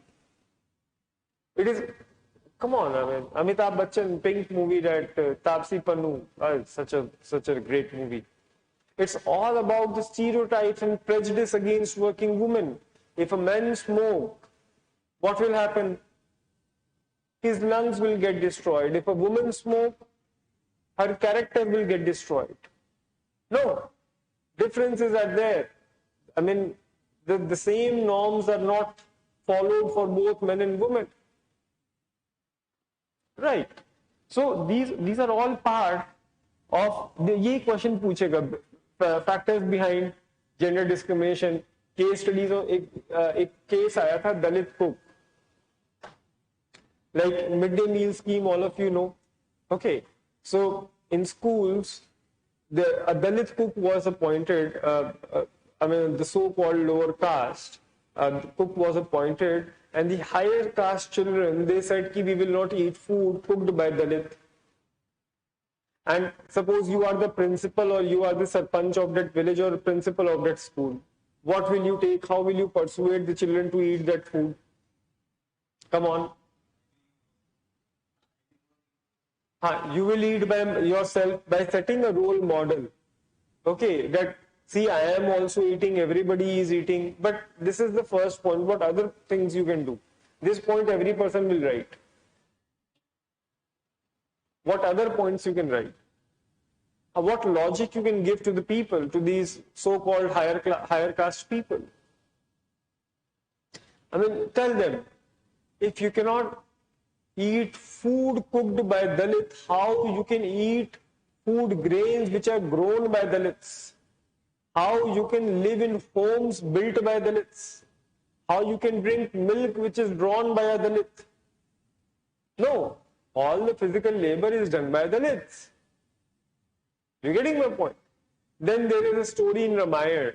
[SPEAKER 1] It is. Come on, I mean, Amitabh Bachchan, Pink movie, that Taapsee Pannu, such a great movie. It's all about the stereotypes and prejudice against working women. If a man smoke, what will happen? His lungs will get destroyed. If a woman smoke, her character will get destroyed. No, differences are there. I mean, the same norms are not followed for both men and women. Right. So these are all part of ये question पूछेगा, factors behind gender discrimination. Case studies of एक case आया था दलित cook, like midday meal scheme, all of you know. Okay, so in schools, a Dalit cook was appointed. I mean, the so-called lower caste cook was appointed. And the higher caste children, they said ki we will not eat food cooked by Dalit. And suppose you are the principal or you are the sarpanch of that village or principal of that school. What will you take? How will you persuade the children to eat that food? Come on. You will lead by yourself by setting a role model. Okay, that see, I am also eating, everybody is eating, but this is the first point. What other things you can do? This point every person will write. What other points you can write? What logic you can give to the people, to these so-called higher caste people? I mean, tell them, if you cannot eat food cooked by Dalit, how you can eat food grains which are grown by Dalits? How you can live in homes built by Dalits? How you can drink milk which is drawn by a Dalit? No, all the physical labor is done by Dalits. You getting my point? Then there is a story in Ramayana.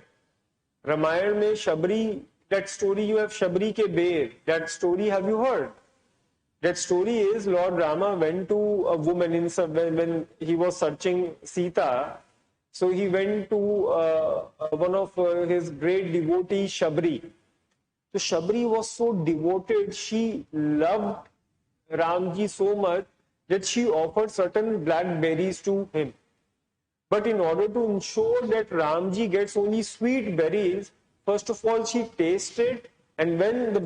[SPEAKER 1] Ramayana mein Shabri, that story you have Shabri ke Bear. That story have you heard? That story is Lord Rama went to a woman when he was searching Sita. So he went to one of his great devotees, Shabri. So Shabri was so devoted, she loved Ramji so much that she offered certain blackberries to him. But in order to ensure that Ramji gets only sweet berries, first of all she tasted, and when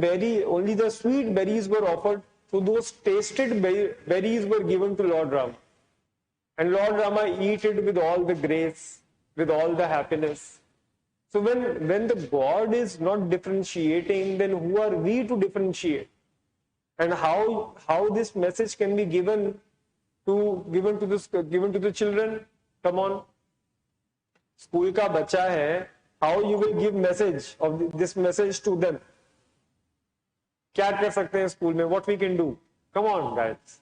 [SPEAKER 1] only the sweet berries were offered, so those tasted berries were given to Lord Rama. And Lord Rama eat it with all the grace, with all the happiness. So when the God is not differentiating, then who are we to differentiate? And how this message can be given to the children? Come on, school का बच्चा है, how you will give message of this message to them? क्या कर सकते हैं school में? What we can do? Come on, guys.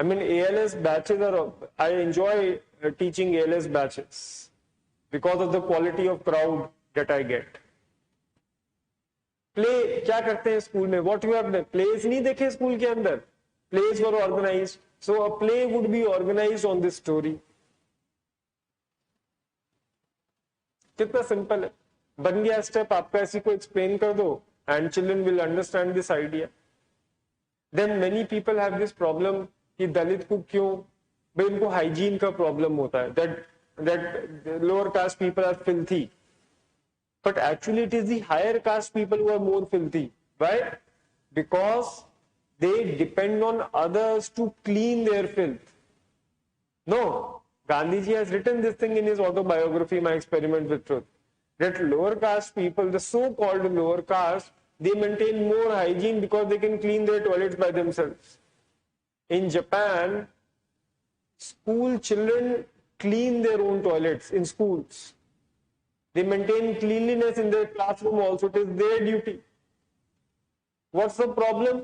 [SPEAKER 1] I mean, ALS batches I enjoy teaching ALS batches because of the quality of crowd that I get. Play क्या करते हैं school में? What you have done? Plays नहीं देखे school के अंदर? Plays were organized. So a play would be organized on this story. कितना simple है, बन गया स्टेप. आपका ऐसी को एक्सप्लेन कर दो and children will understand this idea. Then many people have this problem कि दलित को क्यों, भाई इनको हाइजीन का प्रॉब्लम होता है, that lower caste people are filthy, but actually it is the higher caste people who are more filthy. Why? Because they depend on others to clean their filth. No, Gandhiji has written this thing in his autobiography, My Experiment with Truth, that lower caste people, the so-called lower caste, they maintain more hygiene because they can clean their toilets by themselves. In Japan, school children clean their own toilets in schools. They maintain cleanliness in their classroom also. It is their duty. What's the problem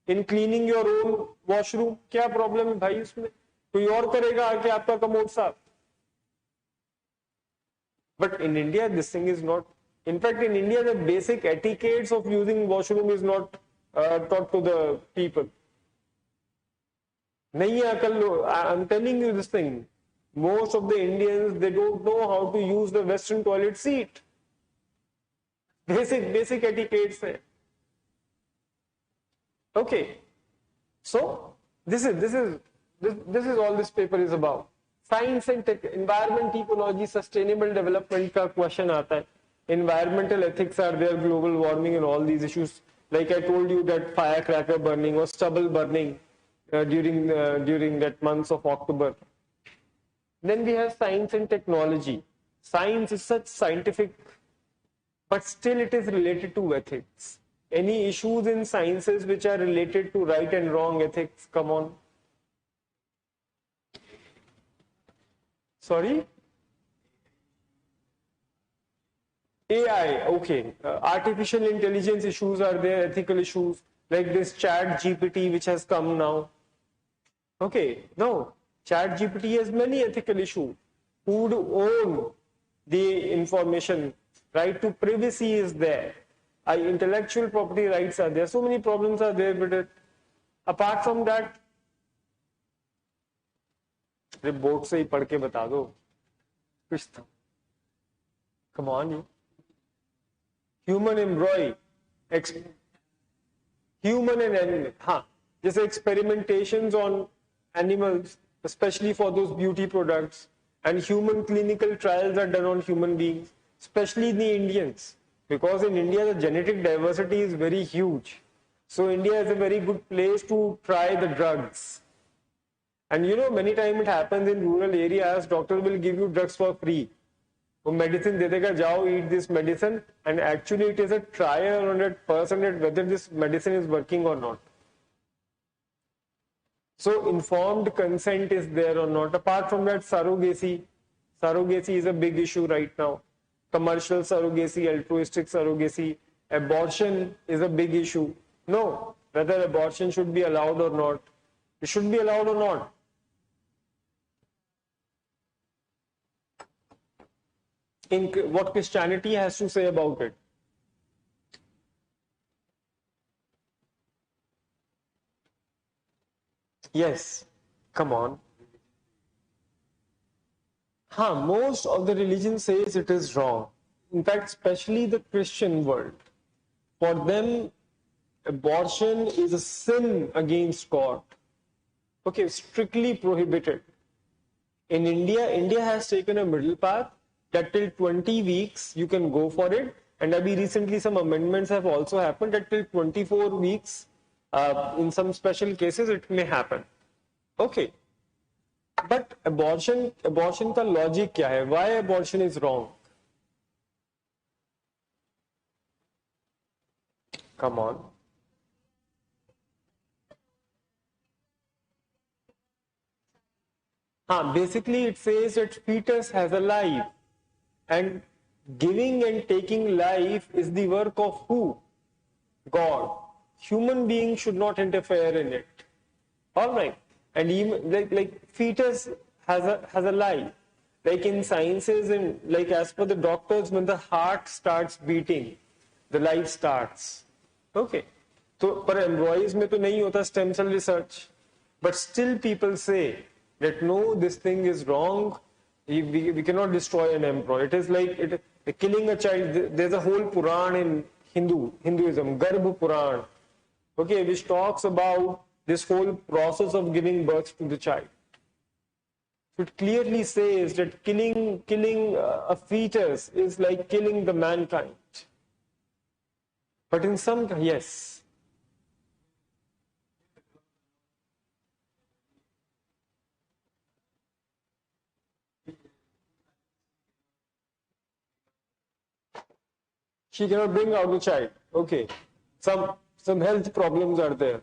[SPEAKER 1] in cleaning your own washroom? क्या problem है भाई उसमें? कोई और करेगा आके आपका commode साफ? But in India, this thing is not. In fact, in India, the basic etiquettes of using washroom is not taught to the people. नहीं है अकल. I'm telling you this thing. Most of the Indians, they don't know how to use the Western toilet seat. Basic etiquettes है. Okay. So this is all this paper is about. Science and tech, environment ecology, sustainable development का question आता है. Environmental ethics are there, global warming and all these issues. Like I told you that firecracker burning or stubble burning during that months of October. Then we have science and technology. Science is such scientific, but still it is related to ethics. Any issues in sciences which are related to right and wrong ethics? Come on. Sorry? AI, okay. Artificial intelligence issues are there, ethical issues, like this chat GPT which has come now. Okay, no. Chat GPT has many ethical issues. Who would own the information? Right to privacy is there. Intellectual property rights are there. So many problems are there with it. Apart from that, board से ही पढ़ के बता दो कुछ तो. Come on, you. Human embroidery, human and animal. हाँ, जैसे experimentations on animals, especially for those beauty products, and human clinical trials are done on human beings, especially the Indians, because in India the genetic diversity is very huge. So India is a very good place to try the drugs. And you know, many times it happens in rural areas, doctor will give you drugs for free. वो medicine दे देगा, जाओ eat this medicine, and actually it is a trial on that person that whether this medicine is working or not. So informed consent is there or not. Apart from that, surrogacy is a big issue right now. Commercial surrogacy, altruistic surrogacy, abortion is a big issue. No, whether abortion should be allowed or not. It should be allowed or not. In what Christianity has to say about it. Yes, come on. Most of the religion says it is wrong. In fact, especially the Christian world. For them, abortion is a sin against God. Okay, strictly prohibited. In India has taken a middle path that till 20 weeks you can go for it. And recently some amendments have also happened that till 24 weeks, in some special cases, it may happen. Okay. But abortion का logic क्या है? Why abortion is wrong? Come on. Basically it says that fetus has a life, and giving and taking life is the work of who? God. Human beings should not interfere in it. All right. And even like fetus has a life. Like in sciences and like as per the doctors, when the heart starts beating, the life starts. Okay. So पर employees में तो नहीं होता stem cell research, but still people say that no, this thing is wrong. We cannot destroy an embryo. It is like killing a child. There's a whole Puran in Hinduism, Garg Puran, okay, which talks about this whole process of giving birth to the child. So it clearly says that killing a fetus is like killing the mankind. But in some, yes. She cannot bring out the child. Okay. Some health problems are there.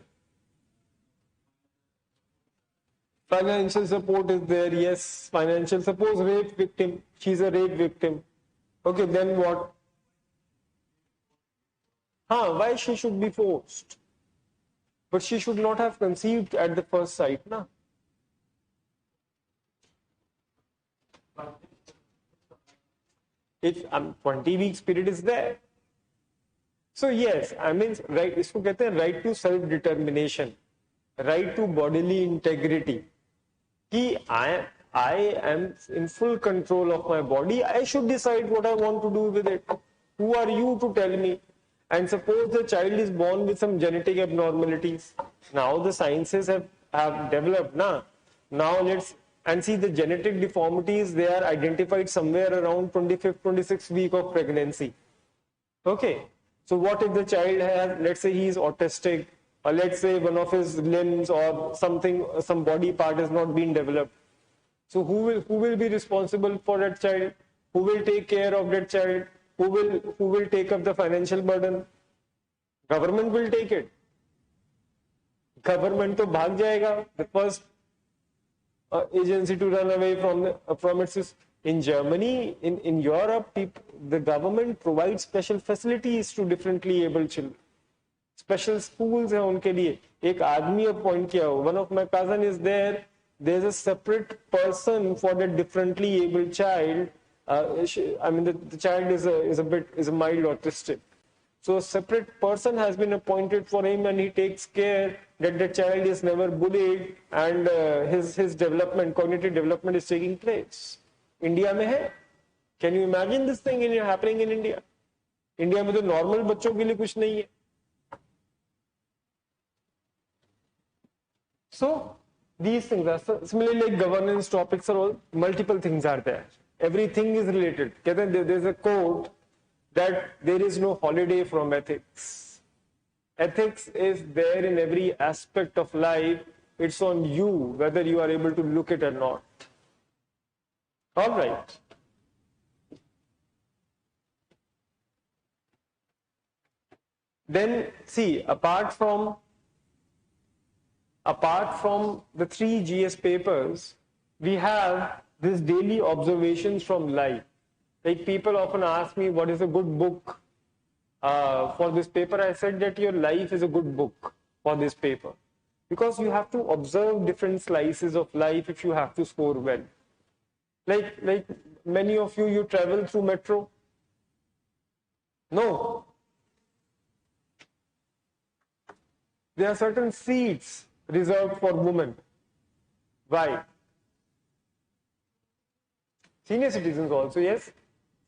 [SPEAKER 1] Financial support is there, yes. Financial, suppose rape victim. She's a rape victim. Okay, then what? Why she should be forced? But she should not have conceived at the first sight, na? If 20 weeks period is there. So yes, I mean, right, इसको कहते हैं right to self-determination, right to bodily integrity. कि I am in full control of my body. I should decide what I want to do with it. Who are you to tell me? And suppose the child is born with some genetic abnormalities. Now the sciences have developed. Now let's and see the genetic deformities. They are identified somewhere around 25th, 26th week of pregnancy. Okay. So what if the child has, let's say he is autistic, or let's say one of his limbs or something, some body part has not been developed. So who will be responsible for that child? Who will take care of that child? Who will take up the financial burden? Government will take it. Government तो भाग जाएगा. The first agency to run away from its. In Germany, in Europe, the government provides special facilities to differently abled children. Special schools हैं उनके लिए. एक आदमी appoint किया हो. One of my cousin is there. There's a separate person for the differently abled child. I mean, the child is a mild autistic. So a separate person has been appointed for him, and he takes care that the child is never bullied, and his development, cognitive development, is taking place. India में है. Can you imagine this thing happening in India? India में तो normal बच्चों के लिए कुछ नहीं है. So these things are similarly like governance topics are all multiple things are there. Everything is related. कहते हैं there is a quote that there is no holiday from ethics. Ethics is there in every aspect of life. It's on you whether you are able to look it or not. All right. Then see, apart from the 3 GS papers, we have these daily observations from life. Like people often ask me, what is a good book for this paper? I said that your life is a good book for this paper, because you have to observe different slices of life if you have to score well. Like many of you travel through metro? No. There are certain seats reserved for women. Why? Senior citizens also, yes.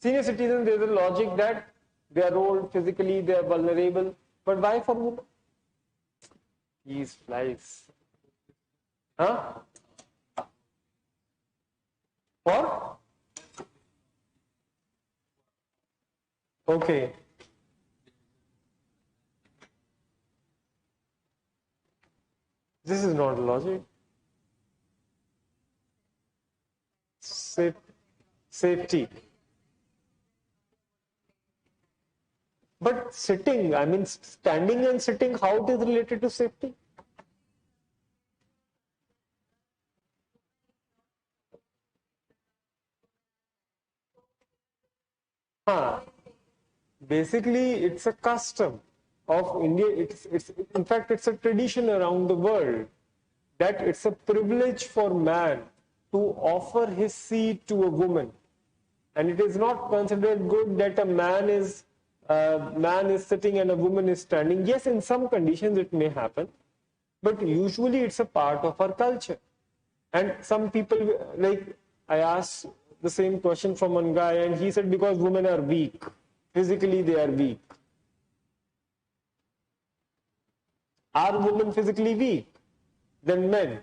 [SPEAKER 1] Senior citizens, there is a logic that they are old, physically they are vulnerable. But why for women? These flies. Huh? For? Okay. This is not logic. safety. But sitting, I mean, standing and sitting, how it is related to safety? Huh. Basically, it's a custom of India. It's in fact, it's a tradition around the world that it's a privilege for man to offer his seat to a woman, and it is not considered good that a man is sitting and a woman is standing. Yes, in some conditions it may happen, but usually it's a part of our culture. And some people, like, I asked the same question from one guy, and he said because women are weak, physically they are weak. Are women physically weak than men?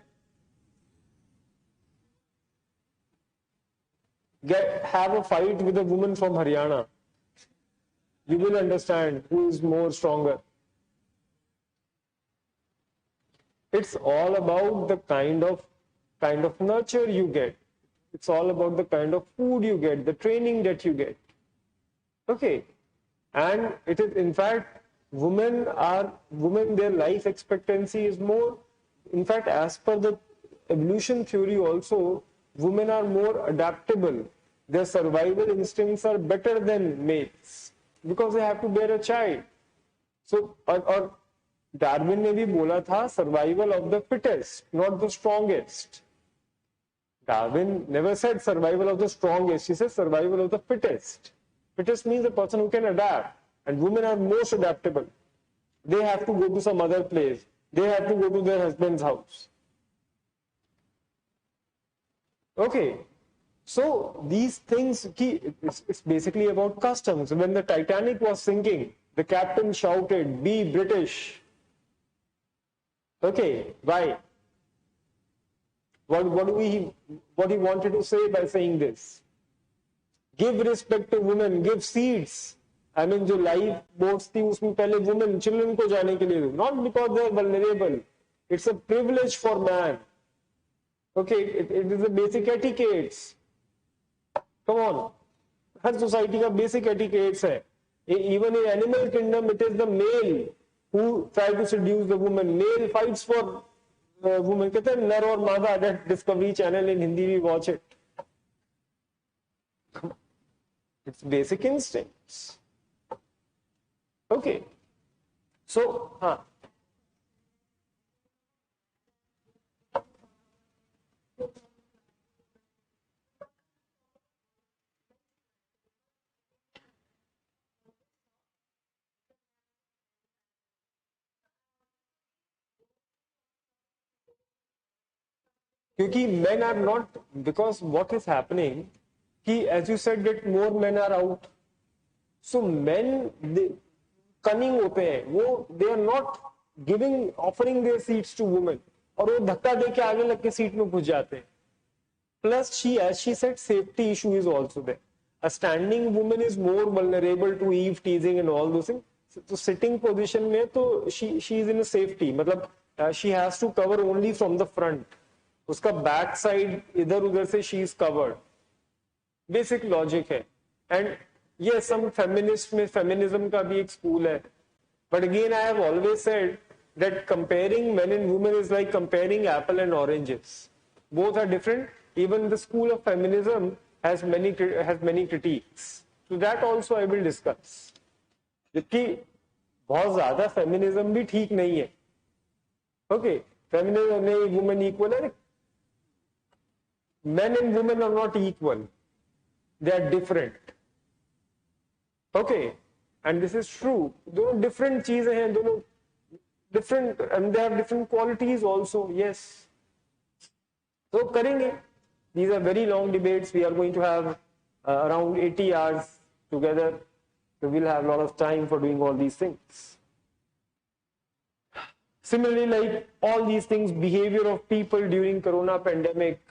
[SPEAKER 1] Have a fight with a woman from Haryana. You will understand who is more stronger. It's all about the kind of nurture you get. It's all about the kind of food you get, the training that you get. Okay. And it is, in fact, women, their life expectancy is more, in fact, as per the evolution theory also, women are more adaptable. Their survival instincts are better than males because they have to bear a child. So, or Darwin ने भी बोला था survival of the fittest, not the strongest. Darwin never said survival of the strongest. He said survival of the fittest. Fittest means the person who can adapt. And women are most adaptable. They have to go to some other place. They have to go to their husband's house. Okay. So these things, it's basically about customs. When the Titanic was sinking, the captain shouted, "Be British." Okay, why? What he wanted to say by saying this? Give respect to women, give seats. I mean, जो life boats थी उसमें पहले women, children को जाने के लिए दो. Not because they are vulnerable. It's a privilege for man. Okay, it is a basic etiquette. Come on. Her society का basic etiquettes है. Even in animal kingdom, it is the male who try to seduce the woman. Male fights for women. कहते हैं नर और मादा. That Discovery Channel in Hindi, we watch it. It's basic instincts. Okay. So, क्योंकि men are not, because what is happening, कि as you said that more men are out. So men, they cunning होते हैं, वो they are not offering their seats to women, और वो धक्का दे के आगे लग के सीट में घुस जाते हैं. Plus, as she said, safety issue is also there. A standing woman is more vulnerable to eve teasing and all those things. So sitting position में तो she is in a safety. मतलब she has to cover only from the front. उसका back side इधर उधर से she is covered. Basic logic है. And yes, some feminist में feminism का भी एक school है. But again, I have always said that comparing men and women is like comparing apple and oranges. Both are different. Even the school of feminism has many critiques. So that also I will discuss. जबकि बहुत ज़्यादा feminism भी ठीक नहीं है. Okay, feminism नहीं, women equal है. Men and women are not equal. They are different. Okay, and this is true. दोनों different चीजें हैं, दोनों different, and they have different qualities also. Yes. So करेंगे. These are very long debates. We are going to have around 80 hours together. So we'll have a lot of time for doing all these things. Similarly, like all these things, behavior of people during Corona pandemic,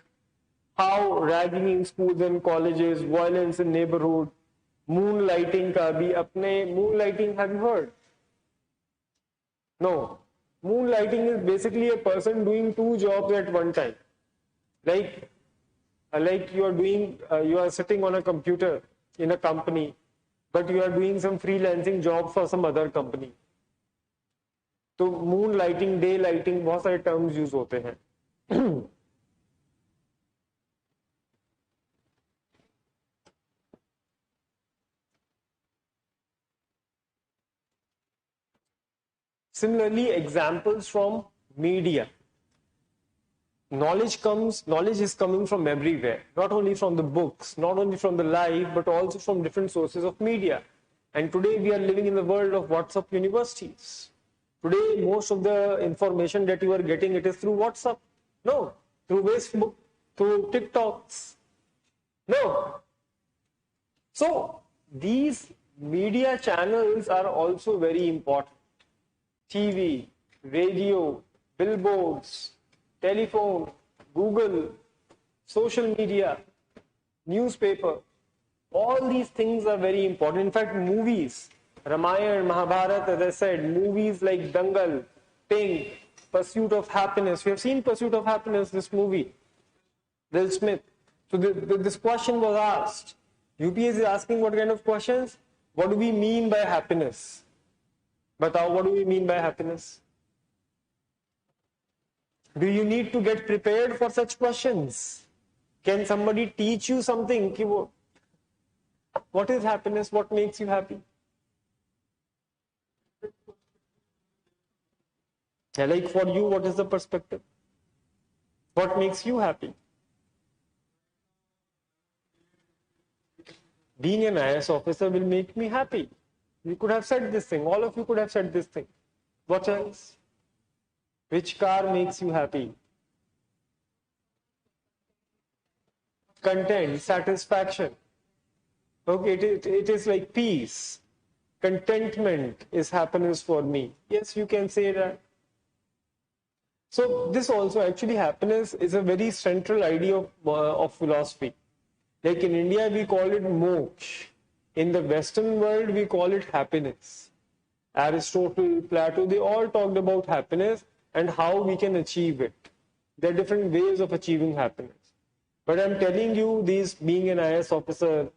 [SPEAKER 1] how ragging in schools and colleges, violence in neighborhood, moonlighting का भी अपने moonlighting, have you heard? No. Moonlighting is basically a person doing two jobs at one time. Like like you are sitting on a computer in a company, but you are doing some freelancing job for some other company. तो moon lighting, day lighting, बहुत सारे terms use होते हैं. Similarly, examples from media. Knowledge is coming from everywhere, not only from the books, not only from the live, but also from different sources of media. And today we are living in the world of WhatsApp universities. Today, most of the information that you are getting, it is through WhatsApp. No. Through Facebook, through TikToks. No. So, these media channels are also very important. TV, radio, billboards, telephone, Google, social media, newspaper, all these things are very important. In fact, movies, Ramayana, Mahabharata, as I said, movies like Dangal, Pink, Pursuit of Happiness. We have seen Pursuit of Happiness, this movie, Will Smith. So this question was asked. UPS is asking what kind of questions? What do we mean by happiness? Batao, what do we mean by happiness? Do you need to get prepared for such questions? Can somebody teach you something? What is happiness? What makes you happy? Like for you, what is the perspective? What makes you happy? Being an IAS officer will make me happy. You could have said this thing. All of you could have said this thing. What else? Which car makes you happy? Content, satisfaction. Okay, it is like peace. Contentment is happiness for me. Yes, you can say that. So this also, actually, happiness is a very central idea of philosophy. Like in India, we call it moksha. In the Western world, we call it happiness. Aristotle, Plato, they all talked about happiness and how we can achieve it. There are different ways of achieving happiness. But I'm telling you, these being an IAS officer,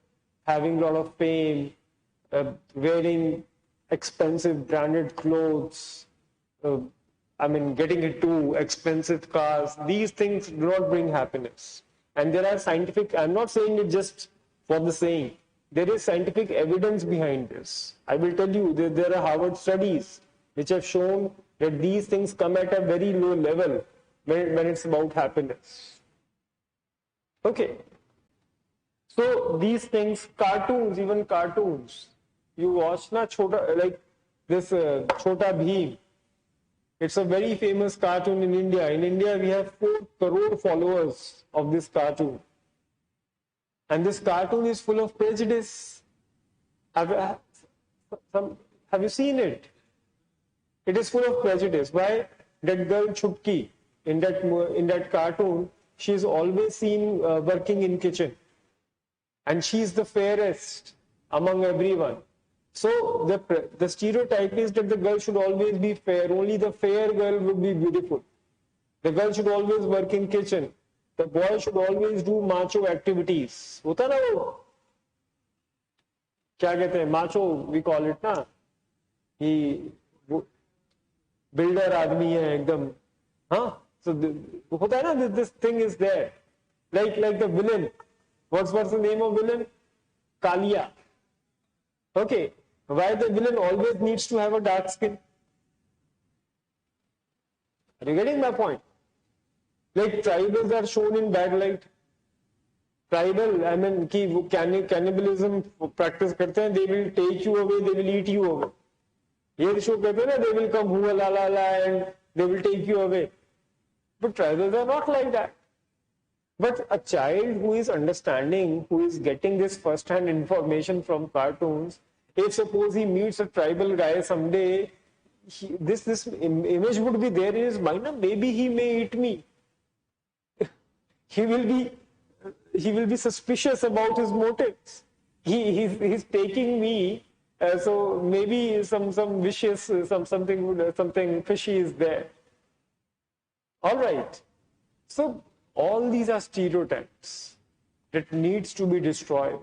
[SPEAKER 1] having a lot of fame, wearing expensive branded clothes, getting into expensive cars, these things do not bring happiness. And there are scientific, I'm not saying it just for the saying, there is scientific evidence behind this. I will tell you, there are Harvard studies which have shown that these things come at a very low level when it's about happiness. Okay. So these things, cartoons, even cartoons, you watch na like this Chota Bheem. It's a very famous cartoon in India. In India, we have 4 crore followers of this cartoon. And this cartoon is full of prejudice. Have you seen it? It is full of prejudice. Why? That girl Chutki in that cartoon, she is always seen working in kitchen. And she is the fairest among everyone. So the stereotype is that the girl should always be fair. Only the fair girl would be beautiful. The girl should always work in kitchen. The boy should always do macho activities. होता ना वो? क्या कहते हैं? Macho, we call it ना? He builder आदमी है एकदम. हाँ? So होता है ना? This thing is there. Like the villain. What's the name of villain? Kalia. Okay. Why the villain always needs to have a dark skin? Are you getting my point? Like tribals are shown in bad light. Tribal, कि cannibalism practice करते हैं, they will take you away, they will eat you away. ये show कहते हैं ना, they will come hua la la la and they will take you away. But tribals are not like that. But a child who is understanding, who is getting this first-hand information from cartoons, if suppose he meets a tribal guy someday, this image would be there in his mind. Maybe he may eat me. He will be suspicious about his motives. He's taking me, so maybe some vicious, something fishy is there. All right. So all these are stereotypes. that needs to be destroyed.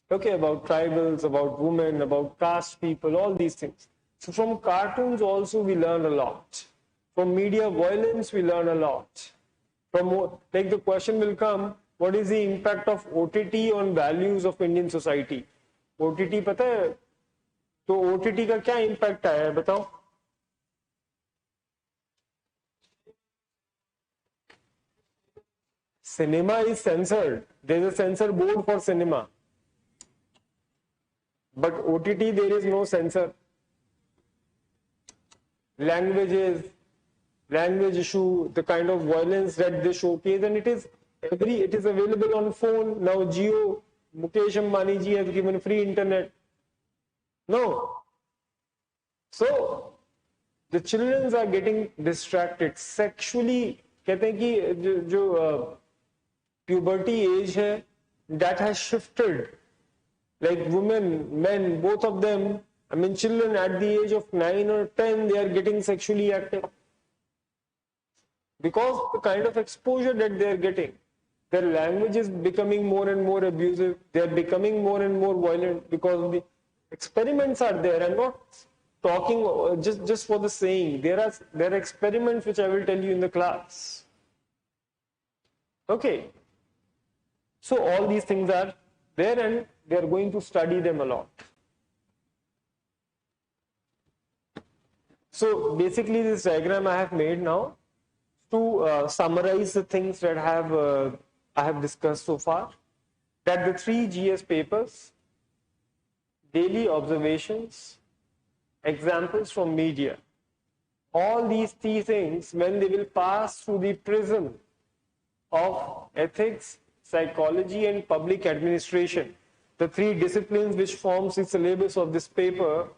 [SPEAKER 1] Okay, about tribals, about women, about caste people, all these things. So from cartoons also we learn a lot. From media violence we learn a lot. From, like, the question will come, what is the impact of OTT on values of Indian society? OTT पता है? तो OTT का क्या impact आया है बताओ? Cinema is censored. There is a censor board for cinema. But OTT, there is no censor. Languages, language issue, the kind of violence that they showcase, and it is available on phone. Now Jio, Mukesh Ambani ji has given free internet. No. So the children are getting distracted. Sexually, कहते हैं कि जो puberty age है, that has shifted. Like women, men, both of them, I mean children at the age of 9 or 10, they are getting sexually active. Because the kind of exposure that they are getting, their language is becoming more and more abusive, they are becoming more and more violent because the experiments are there. I'm not talking just for the saying. There are experiments which I will tell you in the class. Okay. So all these things are there and they are going to study them a lot. So basically this diagram I have made now to summarize the things that I have discussed so far. That the 3 GS papers, daily observations, examples from media, all these 3 things, when they will pass through the prism of ethics, psychology and public administration, the 3 disciplines which forms the syllabus of this paper,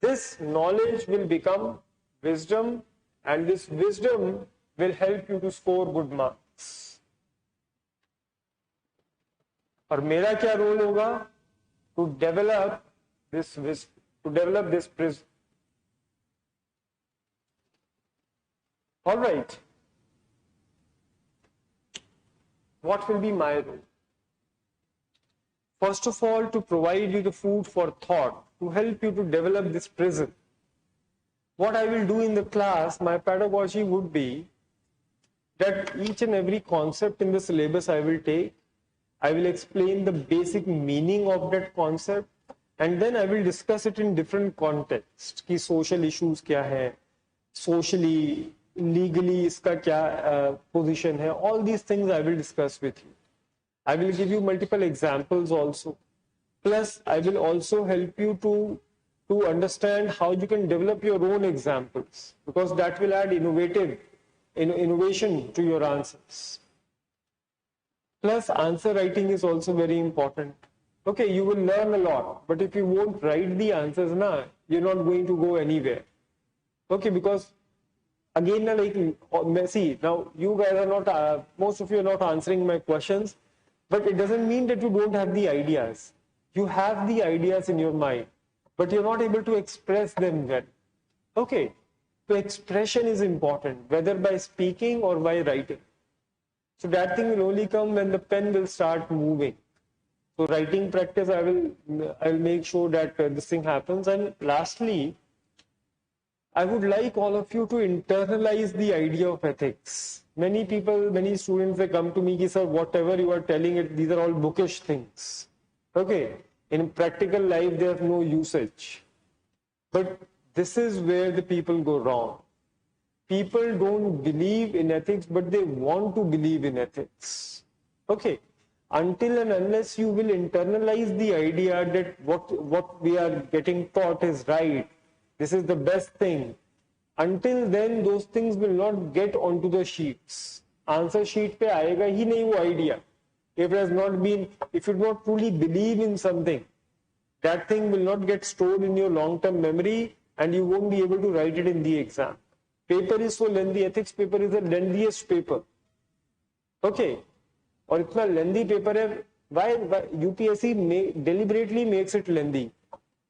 [SPEAKER 1] this knowledge will become wisdom, and this wisdom will help you to score good marks. और मेरा क्या role होगा? To develop this prism. All right. What will be my role? First of all, to provide you the food for thought, to help you to develop this prism. What I will do in the class, my pedagogy would be that each and every concept in the syllabus I will take, I will explain the basic meaning of that concept, and then I will discuss it in different contexts. कि social issues क्या है, socially, legally इसका क्या position है, all these things I will discuss with you. I will give you multiple examples also. Plus, I will also help you to understand how you can develop your own examples, because that will add innovation to your answers. Plus, answer writing is also very important. Okay, you will learn a lot, but if you won't write the answers, you're not going to go anywhere. Okay, because again, like, see, now you guys are not, most of you are not answering my questions, but it doesn't mean that you don't have the ideas. You have the ideas in your mind, but you're not able to express them well. Okay, so expression is important, whether by speaking or by writing. So that thing will only come when the pen will start moving. So writing practice, I'll make sure that this thing happens. And lastly, I would like all of you to internalize the idea of ethics. Many people, many students, they come to me, sir, whatever you are telling it, these are all bookish things. Okay, in practical life, they have no usage. But this is where the people go wrong. People don't believe in ethics, but they want to believe in ethics. Okay, until and unless you will internalize the idea that what we are getting taught is right, this is the best thing. Until then, those things will not get onto the sheets. Answer sheet pe aayega hi nahi wo idea. If it has not been, if you do not truly believe in something, that thing will not get stored in your long-term memory and you won't be able to write it in the exam. Paper is so lengthy, ethics paper is the lengthiest paper. Okay. और इतना lengthy paper है, why UPSC deliberately makes it lengthy?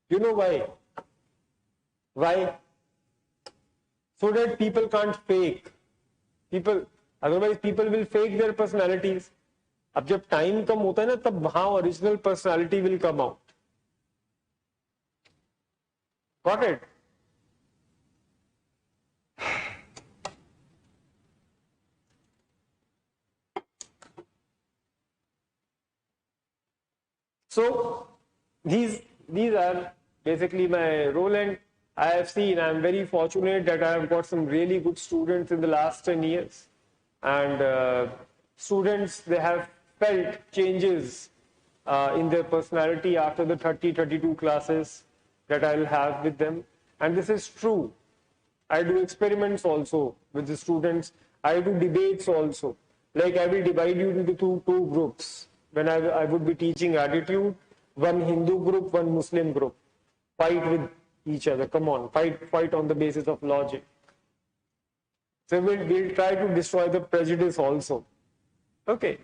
[SPEAKER 1] You know why? Why? So that people can't fake. Otherwise people will fake their personalities. अब जब time कम होता है ना, तब वहां original personality will come out. Got it? So these are basically my role, and I have seen, I'm very fortunate that I have got some really good students in the last 10 years. And students, they have felt changes in their personality after the 32 classes that I'll have with them. And this is true. I do experiments also with the students. I do debates also. Like I will divide you into two groups. When I would be teaching attitude, one Hindu group, one Muslim group. Fight with each other. Come on, fight on the basis of logic. So we'll try to destroy the prejudice also. Okay.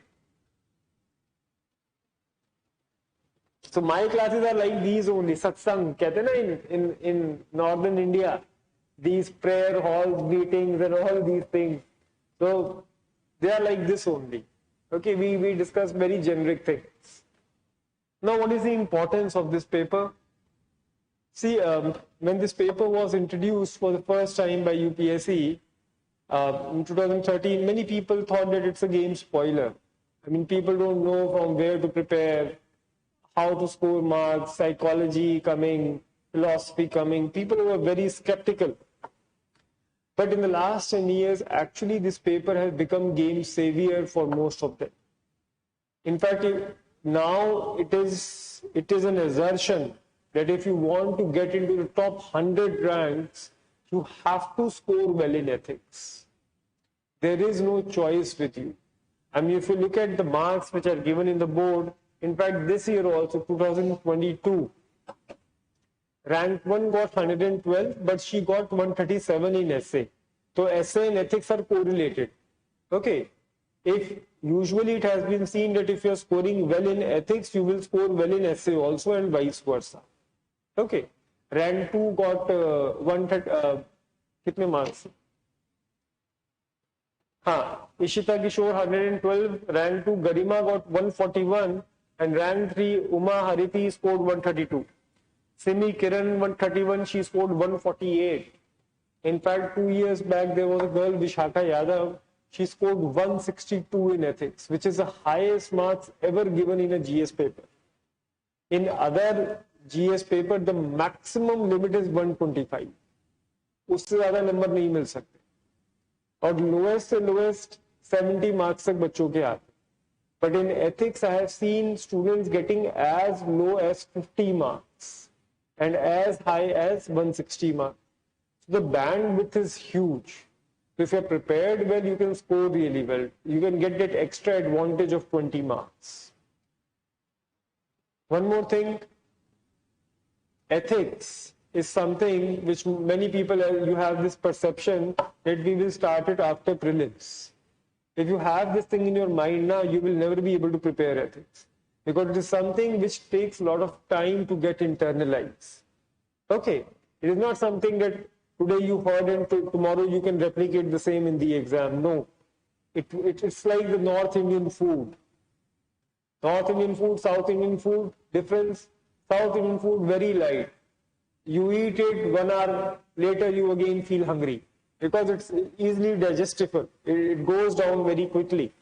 [SPEAKER 1] So my classes are like these only. Satsang, कहते ना in northern India, these prayer halls, meetings, and all these things. So they are like this only. Okay, we discuss very generic things. Now, what is the importance of this paper? See, when this paper was introduced for the first time by UPSC in 2013, many people thought that it's a game spoiler. I mean, people don't know from where to prepare, how to score marks, psychology coming, philosophy coming. People were very skeptical. But in the last 10 years, actually, this paper has become game savior for most of them. In fact, now it is an assertion that if you want to get into the top 100 ranks, you have to score well in ethics. There is no choice with you. I mean, if you look at the marks which are given in the board, in fact, this year also, 2022, rank 1 got 112, but she got 137 in essay. So essay and ethics are correlated. Okay. If usually it has been seen that if you are scoring well in ethics, you will score well in essay also, and vice versa. Okay. Rank 2 got kitne marks? Ishita Kishore 112, rank 2 Garima got 141, and rank 3 Uma Hariti scored 132. Simi Kiran 131, she scored 148. In fact, 2 years back, there was a girl, Vishakha Yadav, she scored 162 in ethics, which is the highest marks ever given in a GS paper. In other GS paper, the maximum limit is 125. उससे ज़्यादा number नहीं मिल सकते. और lowest से lowest 70 marks तक बच्चों के आते. But in ethics, I have seen students getting as low as 50 marks and as high as 160 marks. The bandwidth is huge. If you're prepared well, you can score really well. You can get that extra advantage of 20 marks. One more thing, ethics is something which many people, you have this perception that we will start it after prelims. If you have this thing in your mind now, you will never be able to prepare ethics, because it is something which takes a lot of time to get internalized. Okay, it is not something that today you heard and tomorrow you can replicate the same in the exam. No, it's like the North Indian food. North Indian food, South Indian food, difference. South Indian food, very light. You eat it, 1 hour later you again feel hungry, because it's easily digestible. It goes down very quickly.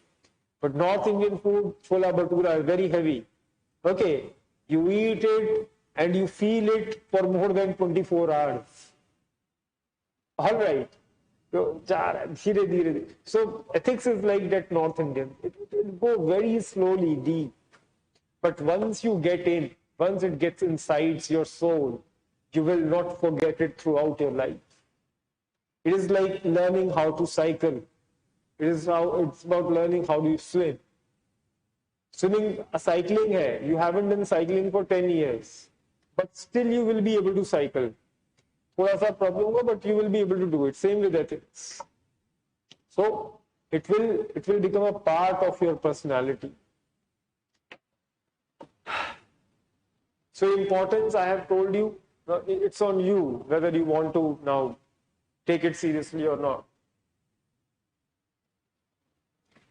[SPEAKER 1] But North Indian food, chola bhatura, is very heavy. Okay, you eat it and you feel it for more than 24 hours. All right. So ethics is like that North Indian. It will go very slowly, deep. But once you get in, once it gets inside your soul, you will not forget it throughout your life. It is like learning how to cycle. It's about learning how to swim. Swimming, cycling hai. You haven't done cycling for 10 years, but still you will be able to cycle. थोड़ा सा problem होगा, but you will be able to do it. Same with ethics. So it will become a part of your personality. So importance, I have told you, it's on you whether you want to now take it seriously or not.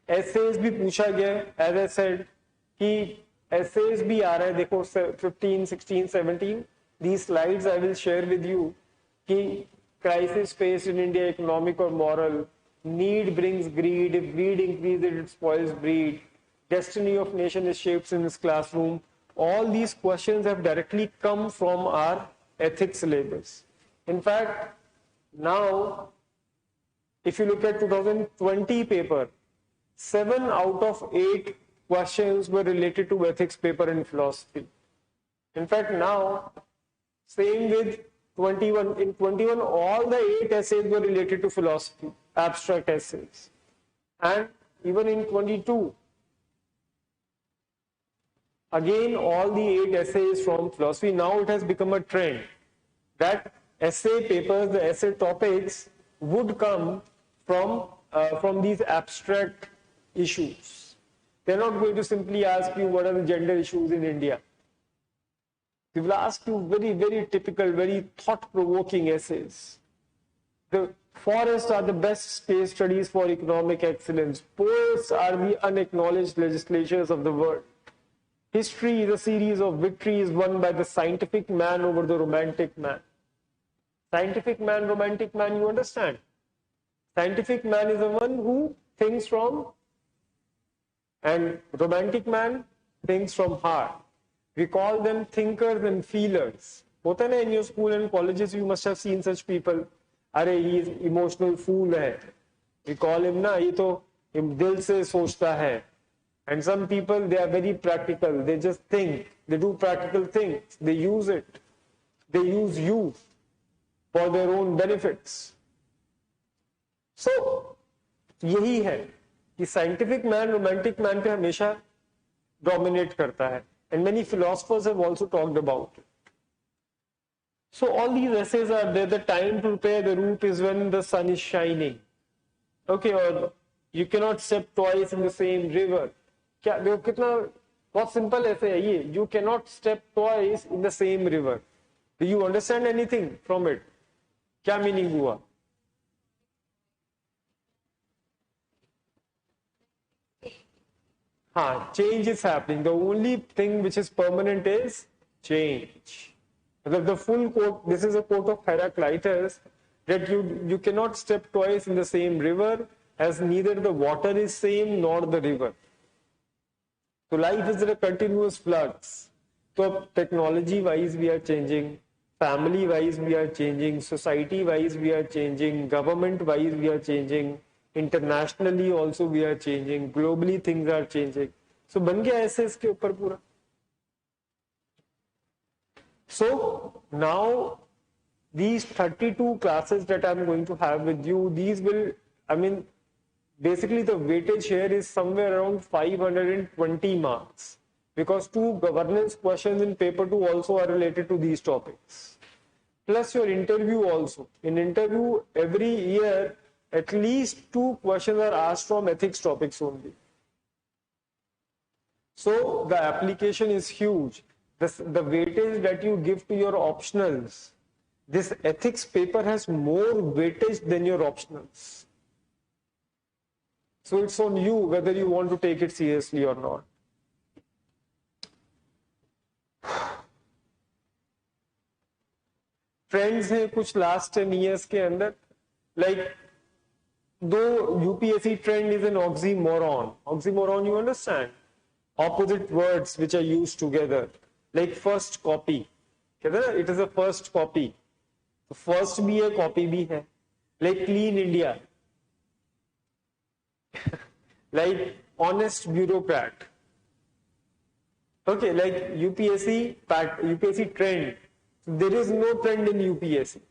[SPEAKER 1] essays भी पूछा गया, as I said कि essays भी आ रहा है, देखो 15, 16, 17, these slides I will share with you कि crisis faced in India, economic or moral, need brings greed, if greed increases it spoils breed, destiny of nation is shaped in this classroom. All these questions have directly come from our ethics syllabus. In fact, now if you look at 2020 paper, 7 out of 8 questions were related to ethics paper in philosophy. In fact, now, same with 21. In 21, all the 8 essays were related to philosophy, abstract essays. And even in 22, again, all the 8 essays from philosophy. Now it has become a trend that essay papers, the essay topics would come from these abstract issues. They're not going to simply ask you what are the gender issues in India. They will ask you very, very typical, very thought-provoking essays. The forests are the best case studies for economic excellence. Poets are the unacknowledged legislatures of the world. History is a series of victories won by the scientific man over the romantic man. Scientific man, romantic man, you understand? Scientific man is the one who thinks from, and romantic man thinks from heart. We call them thinkers and feelers. Hota na, in your school and colleges, you must have seen such people. Are he is emotional fool hai. We call him na, ye to dil se sochta hai. And some people, they are very practical. They just think. They do practical things. They use it. They use you for their own benefits. So, यही है कि scientific man, romantic man पे हमेशा dominate करता है. And many philosophers have also talked about it. So all these essays are there. The time to prepare the route is when the sun is shining. Okay, or you cannot step twice in the same river. क्या देखो कितना बहुत simple essay है ये. You cannot step twice in the same river. Do you understand anything from it? क्या meaning हुआ? Change is happening. The only thing which is permanent is change. The full quote, this is a quote of Heraclitus, that you cannot step twice in the same river, as neither the water is same nor the river. So life is a continuous flux. So technology wise we are changing, family wise we are changing, society wise we are changing, government wise we are changing, internationally also we are changing, globally things are changing. So बन गया ऐसे इसके ऊपर पूरा. So now these 32 classes that I'm going to have with you, these will, basically the weightage here is somewhere around 520 marks, because 2 governance questions in paper 2 also are related to these topics. Plus your interview also. In interview every year, at least 2 questions are asked from ethics topics only. So the application is huge. The weightage that you give to your optionals, this ethics paper has more weightage than your optionals. So it's on you whether you want to take it seriously or not. Trends हैं कुछ last 10 years के अंदर, like though UPSC trend is an oxymoron. Oxymoron, you understand? Opposite words which are used together. Like first copy. It is a first copy. First bhi hai, copy bhi hai. Like clean India. Like honest bureaucrat. Okay, like UPSC trend. There is no trend in UPSC.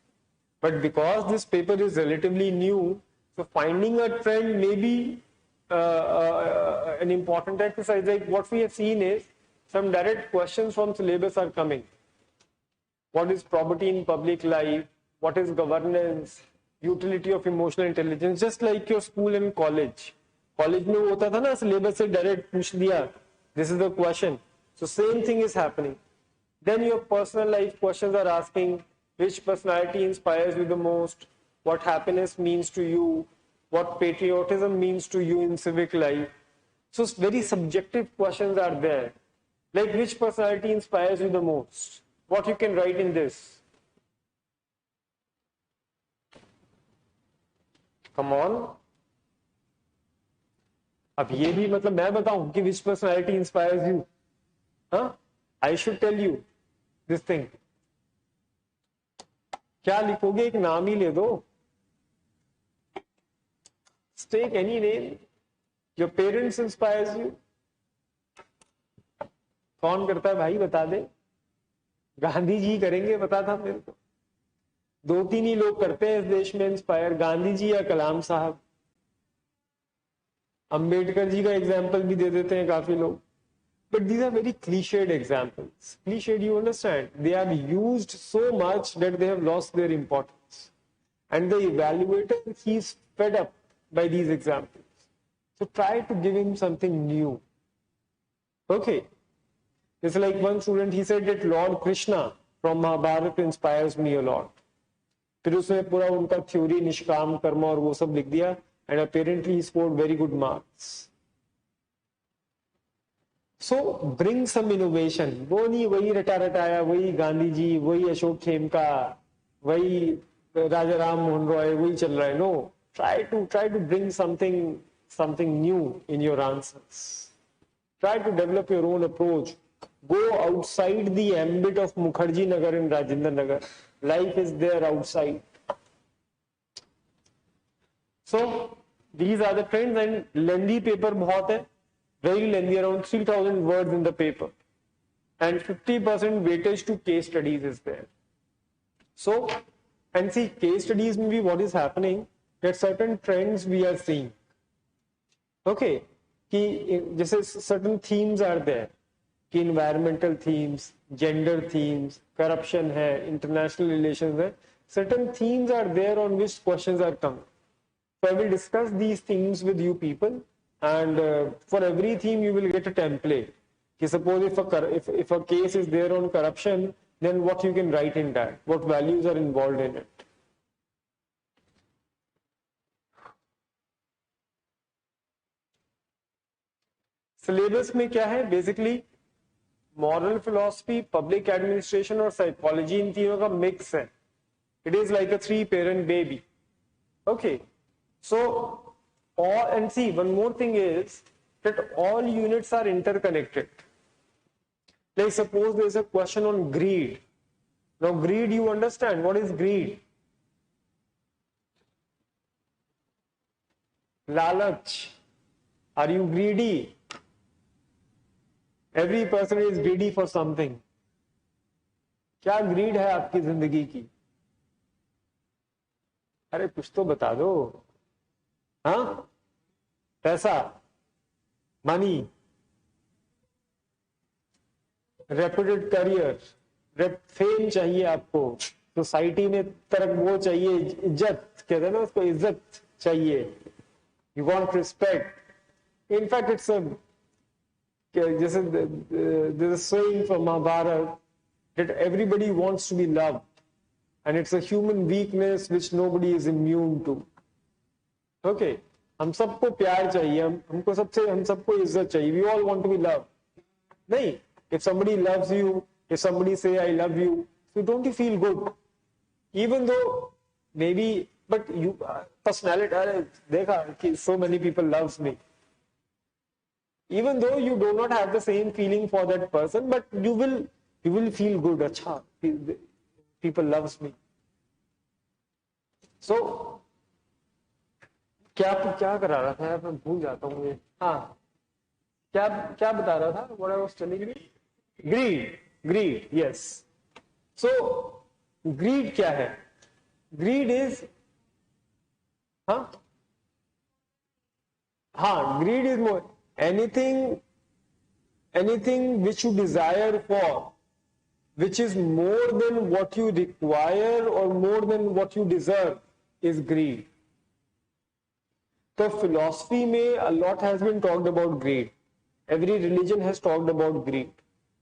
[SPEAKER 1] But because this paper is relatively new, so finding a trend may be an important exercise. Like what we have seen is some direct questions from syllabus are coming. What is property in public life? What is governance? Utility of emotional intelligence? Just like your school and college. College में होता था ना syllabus से direct पूछ दिया. This is the question. So same thing is happening. Then your personal life questions are asking which personality inspires you the most, what happiness means to you, what patriotism means to you in civic life. So very subjective questions are there. Like which personality inspires you the most? What you can write in this? Come on. अब ये भी मतलब मैं बताऊं कि which personality inspires you? Huh? I should tell you this thing. क्या लिखोगे? एक नाम ही ले दो. Take any name. Your parents inspires you. कौन करता है भाई बता दे. गांधी जी करेंगे पता था मेरे को. 2-3 ही लोग करते हैं इस देश में इंस्पायर, गांधी जी या कलाम साहब. अंबेडकर जी का एग्जाम्पल भी दे देते हैं काफी लोग. But these are very cliched examples. Cliched, you understand? They are used so much that they have lost their importance. And the evaluator, he's fed up by these examples. So try to give him something new. Okay. It's like one student, he said that Lord Krishna from Mahabharata inspires me a lot. फिर उसने पूरा उनका theory निष्काम कर्म और वो सब लिख दिया, and apparently he scored very good marks. So bring some innovation. वो नहीं वही रटा रटाया, वही गांधी जी, वही अशोक खेमका, वही राजा राम मोहन रॉय, वही चल रहा है. No, try to bring something new in your answers. Try to develop your own approach. Go outside the ambit of Mukherjee Nagar and Rajendra Nagar. Life is there outside. So these are the trends, and lengthy paper बहुत है, very lengthy, around 3,000 words in the paper, and 50% weightage to case studies is there. So, and see, case studies में भी what is happening, that certain trends we are seeing. Okay, कि जैसे certain themes are there, कि environmental themes, gender themes, corruption है, international relations है, certain themes are there on which questions are coming. So I will discuss these themes with you people, and for every theme you will get a template. Ki suppose if a case is there on corruption, then what you can write in that, what values are involved in it. Syllabus में क्या है? Basically moral philosophy, public administration और psychology, इन तीनों का mix है. It is like a 3-parent baby. Okay. So, and see, one more thing is that all units are interconnected. Like suppose there is a question on greed. Now greed, you understand what is greed? Lalach. Are you greedy? Every person is greedy for something. क्या greed है आपकी जिंदगी की? अरे कुछ तो बता दो. हाँ? पैसा, मनी, रेप्यूटेड करियर, फेम चाहिए आपको, सोसाइटी में तरक वो चाहिए, इज्जत कहते हैं ना उसको, इज्जत चाहिए, you want respect. In fact it's जैसे there's a saying from Mahabharata that everybody wants to be loved, and it's a human weakness which nobody is immune to. Okay, हम सबको प्यार चाहिए, हम सबको इज्जत चाहिए. We all want to be loved. नहीं, if somebody loves you, if somebody say I love you, so don't you feel good? Even though maybe, but you personality, देखा कि so many people loves me. Even though you do not have the same feeling for that person, but you will feel good. अच्छा, people loves me. So क्या करा रहा था, मैं भूल जाता हूँ ये. हाँ, क्या बता रहा था? What I was telling you? Greed, yes. So greed क्या है? Greed is greed is more anything which you desire for, which is more than what you require or more than what you deserve, is greed. So philosophy में a lot has been talked about greed. Every religion has talked about greed.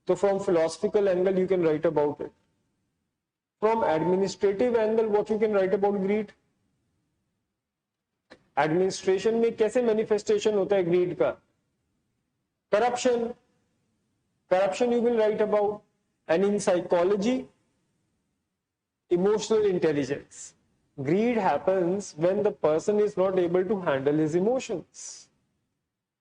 [SPEAKER 1] So from philosophical angle you can write about it. From administrative angle, what you can write about greed? Administration में कैसे manifestation होता है grid का? Corruption you will write about. And in psychology, emotional intelligence. Greed happens when the person is not able to handle his emotions.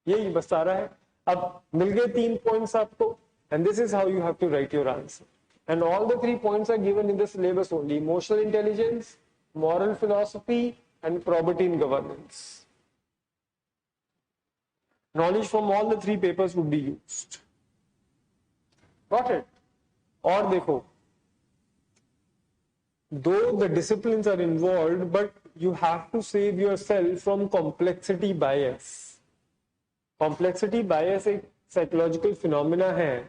[SPEAKER 1] यही बस सारा है. अब मिल गए 3 points आपको, and this is how you have to write your answer. And all the 3 points are given in the syllabus only: emotional intelligence, moral philosophy, and probity in governance. Knowledge from all the 3 papers would be used. Got it? और देखो, though the disciplines are involved, but you have to save yourself from complexity bias. Complexity bias एक psychological phenomena है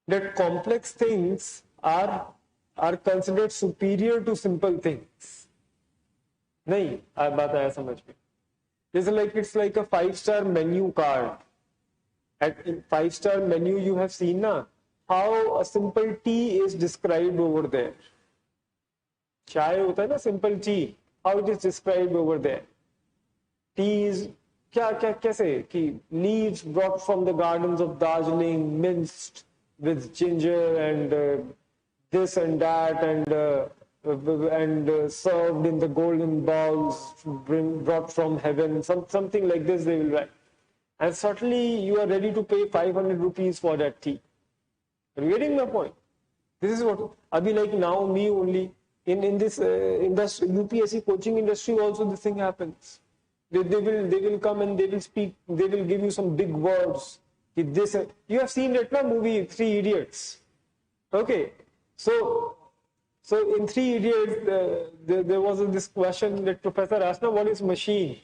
[SPEAKER 1] that complex things are considered superior to simple things. नहीं, बात आया समझ में? It's like a 5-star menu card. At 5-star menu, you have seen how a simple tea is described over there. चाय होता है ना, simple tea, how it is described over there. Tea is क्या कैसे कि leaves brought from the gardens of Darjeeling, minced with ginger and this and that, and served in the golden bowls brought from heaven, something like this they will write. And certainly you are ready to pay 500 rupees for that tea. Are you getting my point? This is what, abhi like now me only, in this industry, UPSC coaching industry also this thing happens. They will come and they will speak, they will give you some big words. This, you have seen that movie 3 Idiots. Okay, so in 3 Idiots, there was this question that professor asked, what is machine?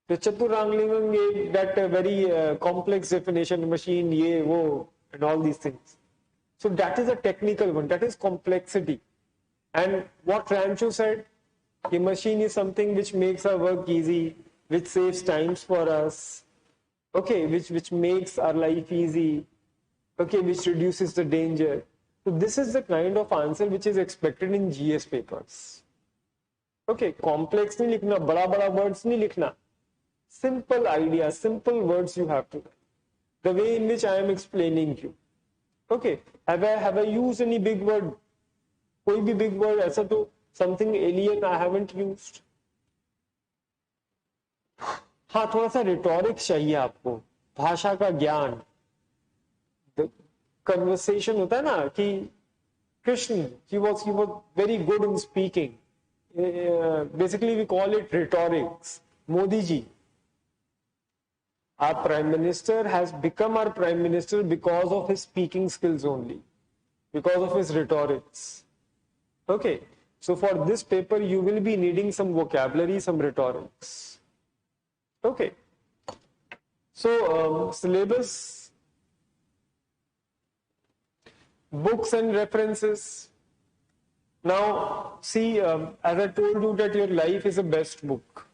[SPEAKER 1] The Chatur Ranglingam gave that very complex definition, machine, ye, wo, and all these things. So that is a technical one, that is complexity. And what Rancho said, the machine is something which makes our work easy, which saves times for us, okay, which makes our life easy, okay, which reduces the danger. So this is the kind of answer which is expected in GS papers. Okay, complex nahi likhna, bada words nahi likhna. Simple ideas, simple words you have to write. The way in which I am explaining you. Okay, have I used any big word? कोई भी big word ऐसा तो something alien I haven't used. हाँ, थोड़ा सा rhetoric चाहिए आपको, भाषा का ज्ञान. Conversation होता है ना कि Krishna, he was very good in speaking. Basically we call it rhetorics. Modi ji, our Prime Minister has become our Prime Minister because of his speaking skills only, because of his rhetorics. Okay, so for this paper you will be needing some vocabulary, some rhetorics. Okay, so syllabus, books and references. Now see, as I told you that your life is a best book.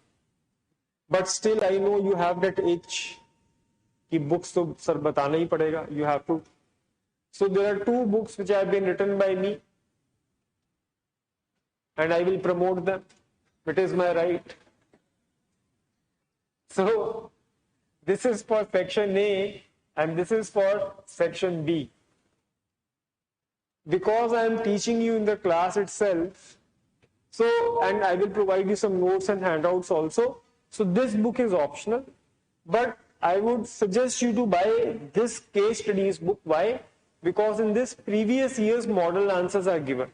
[SPEAKER 1] But still, I know you have that itch कि books तो sir बताना ही पड़ेगा. You have to. So there are 2 books which have been written by me, and I will promote them. It is my right. So this is for section A, and this is for section B. Because I am teaching you in the class itself, so, and I will provide you some notes and handouts also. So this book is optional, but I would suggest you to buy this case studies book. Why? Because in this previous year's model answers are given.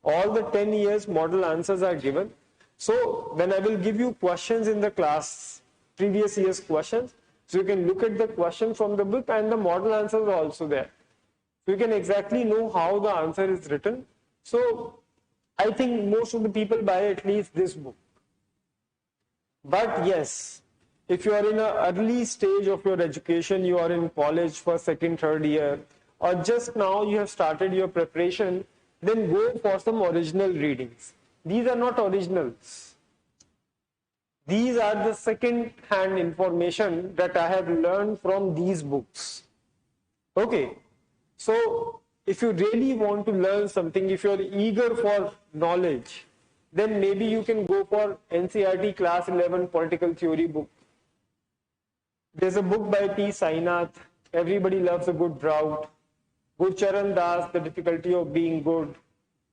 [SPEAKER 1] All the 10 years model answers are given. So when I will give you questions in the class, previous year's questions, so you can look at the question from the book and the model answers are also there. So you can exactly know how the answer is written. So I think most of the people buy at least this book. But yes, if you are in an early stage of your education, you are in college for 2nd, 3rd year, or just now you have started your preparation, then go for some original readings. These are not originals. These are the second-hand information that I have learned from these books. Okay, so if you really want to learn something, if you are eager for knowledge, then maybe you can go for NCERT Class 11 Political Theory book. There's a book by P. Sainath, Everybody Loves a Good Drought. Gurcharan Das, The Difficulty of Being Good.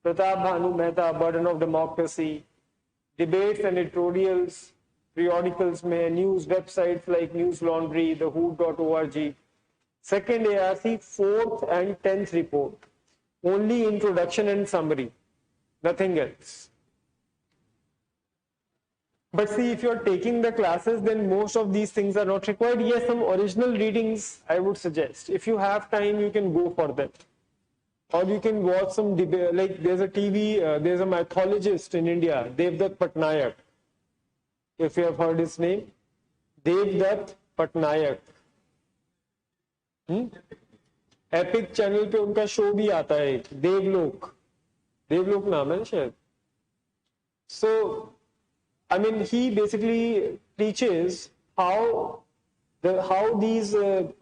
[SPEAKER 1] Pratap Bhanu Mehta, Burden of Democracy. Debates and editorials, periodicals में, news websites like News Laundry, thewho.org. Second ARC, 4th and 10th report. Only introduction and summary, nothing else. But see, if you're taking the classes, then most of these things are not required. Yes, some original readings I would suggest. If you have time, you can go for them. Or you can watch some debate, like there's a there's a mythologist in India, Devdutt Patnaik. If you have heard his name, Devdutt Patnaik. Epic channel पे उनका show भी आता है, देवलोक नाम है ना शायद. So, I mean, he basically teaches how these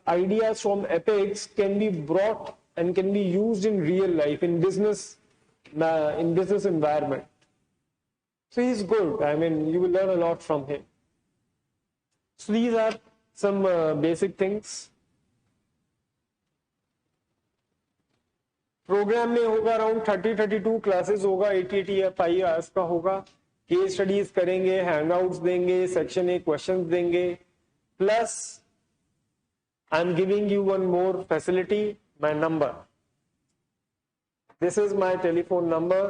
[SPEAKER 1] ideas from epics can be brought and can be used in real life, in business environment. So he's good. I mean, you will learn a lot from him. So these are some basic things. Programme में होगा around 30-32 classes होगा, 80-85 hours का होगा. Case studies करेंगे, Hangouts देंगे, section A questions देंगे, plus I am giving you one more facility, my number. This is my telephone number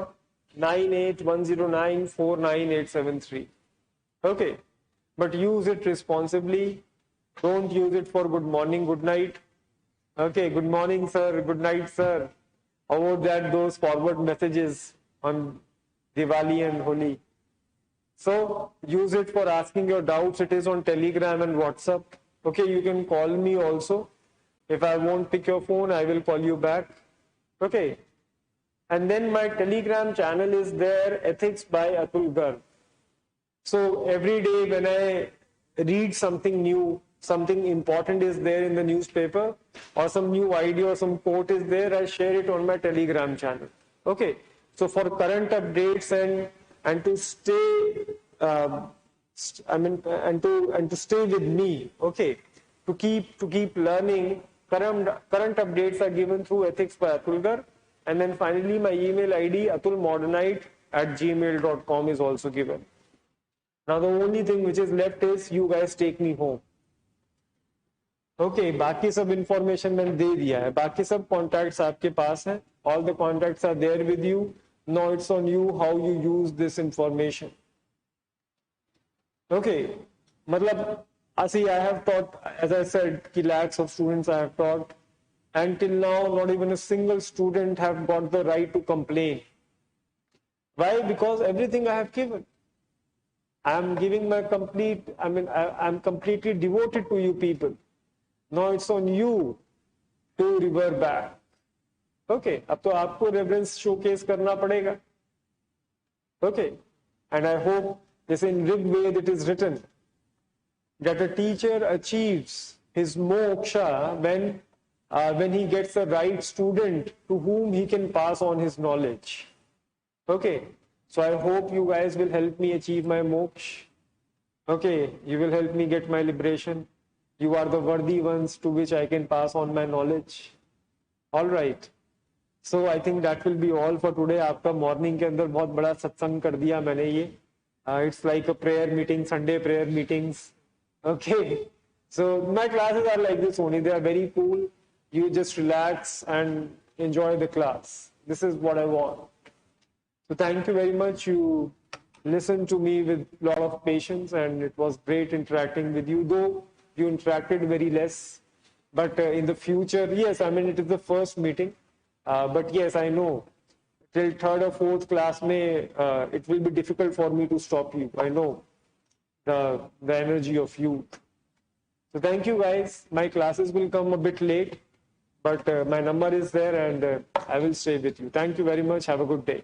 [SPEAKER 1] 9810949873. Okay, but use it responsibly. Don't use it for good morning, good night. Okay, good morning sir, good night sir. Avoid those forward messages on Diwali and Holi. So use it for asking your doubts. It is on Telegram and WhatsApp. Okay, you can call me also. If I won't pick your phone, I will call you back. Okay. And then my Telegram channel is there, Ethics by Atul Garg. So every day when I read something new, something important is there in the newspaper, or some new idea or some quote is there, I share it on my Telegram channel. Okay, so for current updates and to stay, and to stay with me, okay, to keep learning, current updates are given through Ethics by Atul Garg, and then finally my email ID atulmodernite@gmail.com is also given. Now the only thing which is left is you guys take me home. Okay, बाकी सब information मैंने दे दिया है, बाकी सब contacts आपके पास हैं, all the contacts are there with you. Now it's on you how you use this information. Okay, मतलब I have taught, as I said, कि lakhs of students I have taught, and till now not even a single student have got the right to complain. Why? Because everything I have given. I'm giving my I'm completely devoted to you people. Now it's on you to revert back. Okay, अब तो आपको reverence showcase करना पड़ेगा. Okay, and I hope this in Rigved it is written that a teacher achieves his moksha when he gets the right student to whom he can pass on his knowledge. Okay, so I hope you guys will help me achieve my moksha. Okay, you will help me get my liberation. You are the worthy ones to which I can pass on my knowledge. All right. So I think that will be all for today. आपका morning के अंदर बहुत बड़ा सत्संग कर दिया मैंने ये. It's like a prayer meeting, Sunday prayer meetings. Okay. So my classes are like this only. They are very cool. You just relax and enjoy the class. This is what I want. So thank you very much. You listened to me with a lot of patience, and it was great interacting with you, though you interacted very less. But in the future, yes, I mean, it is the first meeting. But yes, I know, till 3rd or 4th class, it will be difficult for me to stop you. I know the energy of youth. So thank you guys. My classes will come a bit late, but my number is there, and I will stay with you. Thank you very much. Have a good day.